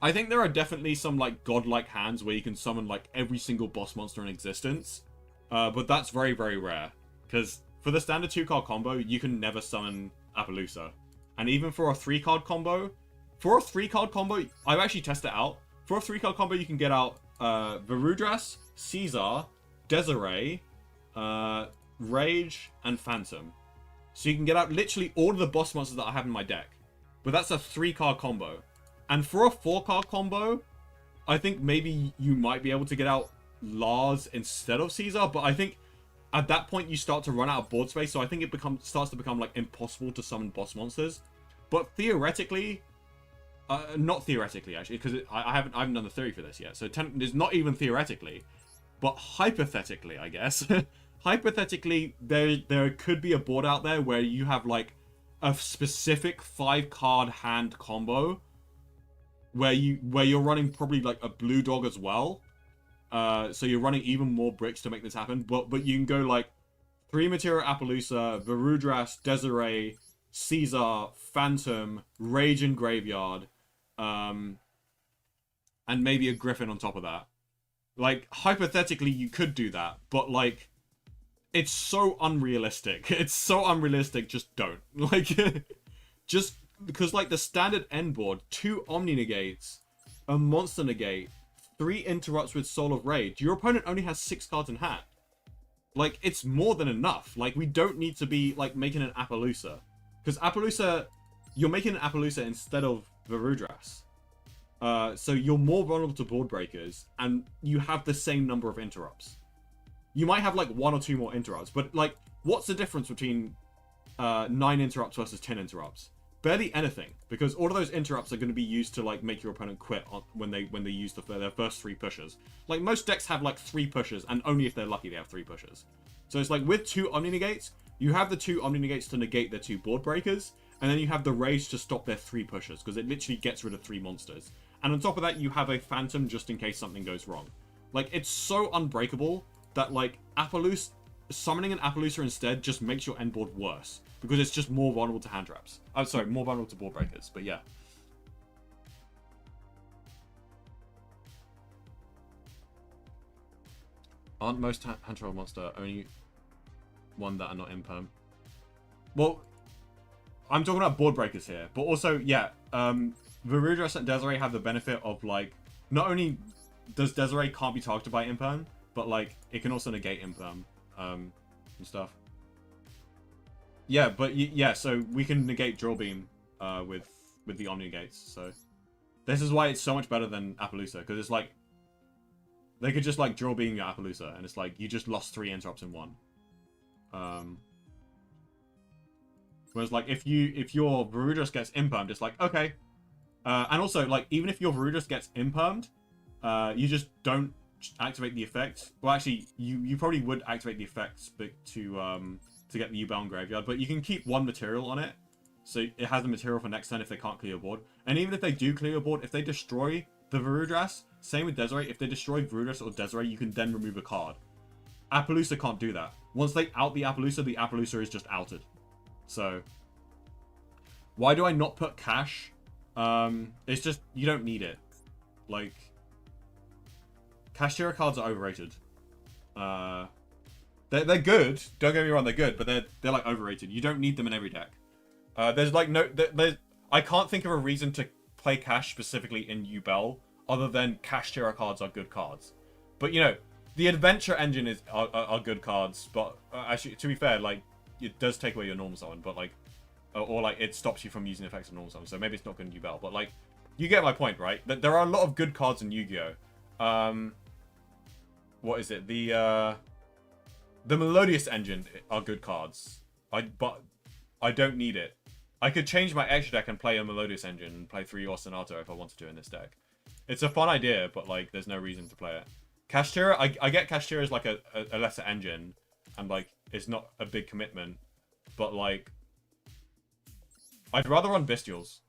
I think there are definitely some, like, godlike hands where you can summon, like, every single boss monster in existence. But that's very, very rare. Because for the standard 2-card combo, you can never summon Appaloosa. And even for a 3-card combo, I've actually tested it out. For a 3-card combo, you can get out Varudras, Caesar, Desiree, Rage, and Phantom. So you can get out literally all of the boss monsters that I have in my deck. But that's a 3-card combo. And for a 4-card combo, I think maybe you might be able to get out Lars instead of Caesar. But I think at that point you start to run out of board space. So I think it starts to become like impossible to summon boss monsters. But theoretically... not theoretically, actually, because I haven't done the theory for this yet. So it's not even theoretically, but hypothetically, I guess. Hypothetically, there could be a board out there where you have like a specific 5-card hand combo where you're running probably like a blue dog as well. So you're running even more bricks to make this happen. But you can go like 3 material Appaloosa, Varudras, Desiree, Caesar, Phantom, Rage and Graveyard. And maybe a Griffin on top of that. Like, hypothetically, you could do that, but, like, it's so unrealistic. It's so unrealistic, just don't. Like, just, because, like, the standard end board, 2 Omni Negates, a Monster Negate, 3 Interrupts with Soul of Rage. Your opponent only has 6 cards in hand. Like, it's more than enough. Like, we don't need to be, like, making an Appaloosa. Because Appaloosa, you're making an Appaloosa instead of Varudras. So you're more vulnerable to board breakers, and you have the same number of interrupts. You might have like 1 or 2 more interrupts, but like, what's the difference between 9 interrupts versus 10 interrupts? Barely anything, because all of those interrupts are going to be used to like make your opponent quit when they use their first 3 pushes. Like most decks have like 3 pushes, and only if they're lucky they have 3 pushes. So it's like with 2 Omni Negates, you have the 2 Omni Negates to negate their 2 board breakers, And then you have the Rage to stop their 3 pushes, because it literally gets rid of 3 monsters. And on top of that, you have a Phantom just in case something goes wrong. Like, it's so unbreakable that, like, summoning an Appaloosa instead just makes your end board worse. Because it's just more vulnerable to hand traps. I'm sorry, more vulnerable to board breakers, but yeah. Aren't most hand troll monster only one that are not imperm? Well, I'm talking about board breakers here, but also, yeah, Varudras and Desiree have the benefit of, like, not only does Desiree can't be targeted by imperm, but, like, it can also negate imperm, and stuff. Yeah, but, yeah, so we can negate Drill Beam, with the Omni Gates, so. This is why it's so much better than Appaloosa, because it's, like, they could just, like, Drill Beam your Appaloosa, and it's like, you just lost 3 interrupts in one. Whereas, like, if your Varudras gets impermed, it's like, okay. And also, like, even if your Varudras gets impermed, you just don't activate the effect. Well, actually, you probably would activate the effects to get the Yubel Graveyard, but you can keep 1 material on it. So it has a material for next turn if they can't clear your board. And even if they do clear your board, if they destroy the Varudras, same with Desiree, if they destroy Varudras or Desiree, you can then remove a card. Appaloosa can't do that. Once they out the Appaloosa is just outed. So, why do I not put cash? It's just, you don't need it. Like, cash tier cards are overrated. They're good. Don't get me wrong, they're good, but they're like overrated. You don't need them in every deck. There's like I can't think of a reason to play cash specifically in Yubel other than cash tier cards are good cards. But you know, the adventure engine are good cards, but actually, to be fair, like, it does take away your normal summon, but like, or like it stops you from using effects of normal summon, so maybe it's not good in Yubel, but like, you get my point, right? That there are a lot of good cards in Yu-Gi-Oh. What is it? The Melodious engine are good cards. But I don't need it. I could change my extra deck and play a Melodious engine and play 3 Ostinato if I wanted to in this deck. It's a fun idea, but like, there's no reason to play it. Kashtira, I get Kashtira as like a lesser engine, and like, it's not a big commitment, but like, I'd rather run Bestials.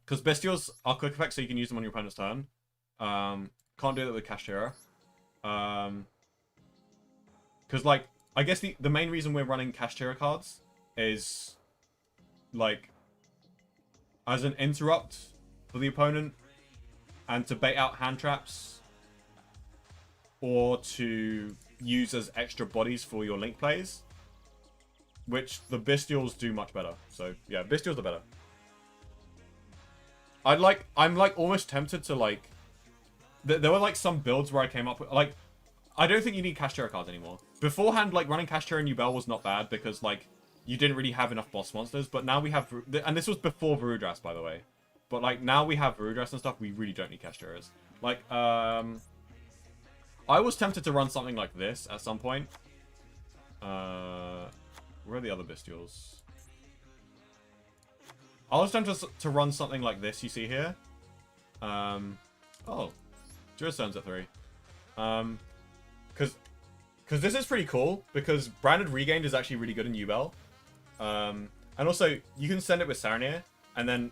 Because Bestials are quick effects, so you can use them on your opponent's turn. Can't do that with Kashtira. Because like, I guess the main reason we're running Kashtira cards is like, as an interrupt for the opponent, and to bait out hand traps, or to use as extra bodies for your link plays, which the Bestials do much better. So yeah, Bestials are better. I'm like almost tempted to like, there were like some builds where I came up with, like, I don't think you need Kashtira cards anymore. Beforehand, like, running Kashtira and Yubel was not bad because like, you didn't really have enough boss monsters, but now we have, and this was before Varudras, by the way, but like, now we have Varudras and stuff, we really don't need Kashtiras. Like, I was tempted to run something like this at some point. Where are the other Bestials? I was tempted to run something like this you see here. Oh, Jurastone's at 3. Because this is pretty cool, because Branded Regained is actually really good in Yubel. And also, you can send it with Saranir, and then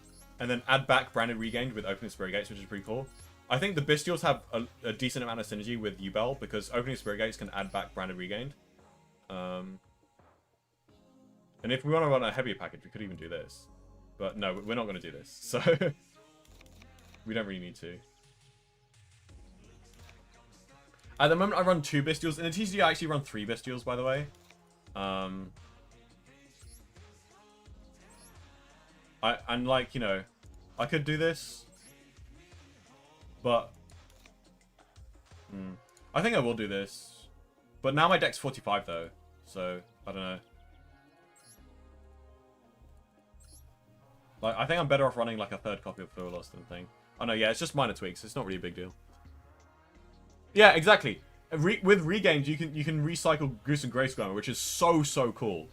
add back Branded Regained with Opening Spirit Gates, which is pretty cool. I think the Bestials have a decent amount of synergy with Yubel, because Opening Spirit Gates can add back Branded Regained. And if we want to run a heavier package, we could even do this. But no, we're not going to do this, so we don't really need to. At the moment, I run 2 Bestials. In the TCG, I actually run 3 Bestials, by the way. And like, you know, I could do this, but I think I will do this. But now my deck's 45 though, so I don't know. Like, I think I'm better off running like a 3rd copy of Thorlos than thing. Oh no, yeah, it's just minor tweaks. It's not really a big deal. Yeah, exactly. With Regained, you can recycle Goose and Grayscammer, which is so cool.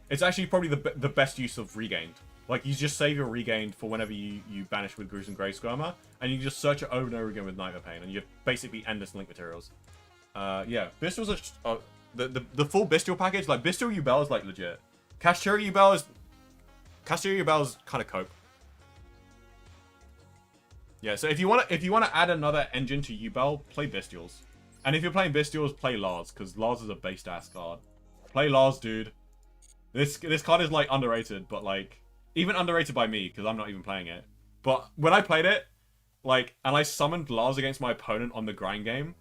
It's actually probably the best use of Regained. Like, you just save your Regained for whenever you banish with Gruesome Grayscammer, and you just search it over and over again with Nightmare Pain, and you have basically endless link materials. Yeah, Bestials are the full Bestial package. Like, Bestial Yubel is like legit. Kashtira Castillo Yubel's kind of cope. Yeah, so if you wanna add another engine to Yubel, play Bestials. And if you're playing Bestials, play Lars, because Lars is a based ass card. Play Lars, dude. This card is like underrated, but like even underrated by me, because I'm not even playing it. But when I played it, like, and I summoned Lars against my opponent on the grind game,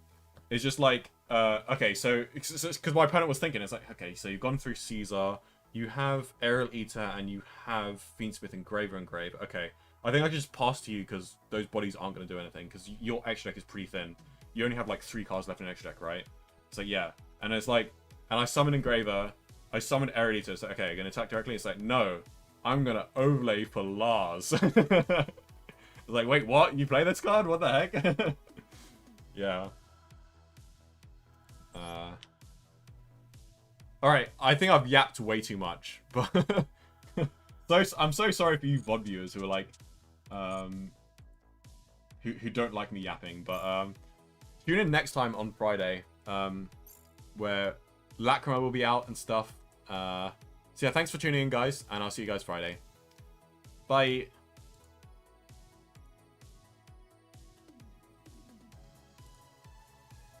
it's just like, okay, so because my opponent was thinking, it's like, okay, so you've gone through Caesar, you have Aerial Eater, and you have Fenmith, Engraver, Engrave. Okay, I think I can just pass to you because those bodies aren't going to do anything because your extra deck is pretty thin. You only have like 3 cards left in extra deck, right? It's like, yeah. And it's like, and I summoned Engraver, I summoned Aerial Eater. It's like, okay, you're going to attack directly? It's like, no, I'm going to overlay for Lars. It's like, wait, what? You play this card? What the heck? Yeah. Alright, I think I've yapped way too much, but I'm so sorry for you VOD viewers who are like, who don't like me yapping, but tune in next time on Friday, where Lacrima will be out and stuff. So yeah, thanks for tuning in, guys, and I'll see you guys Friday. Bye.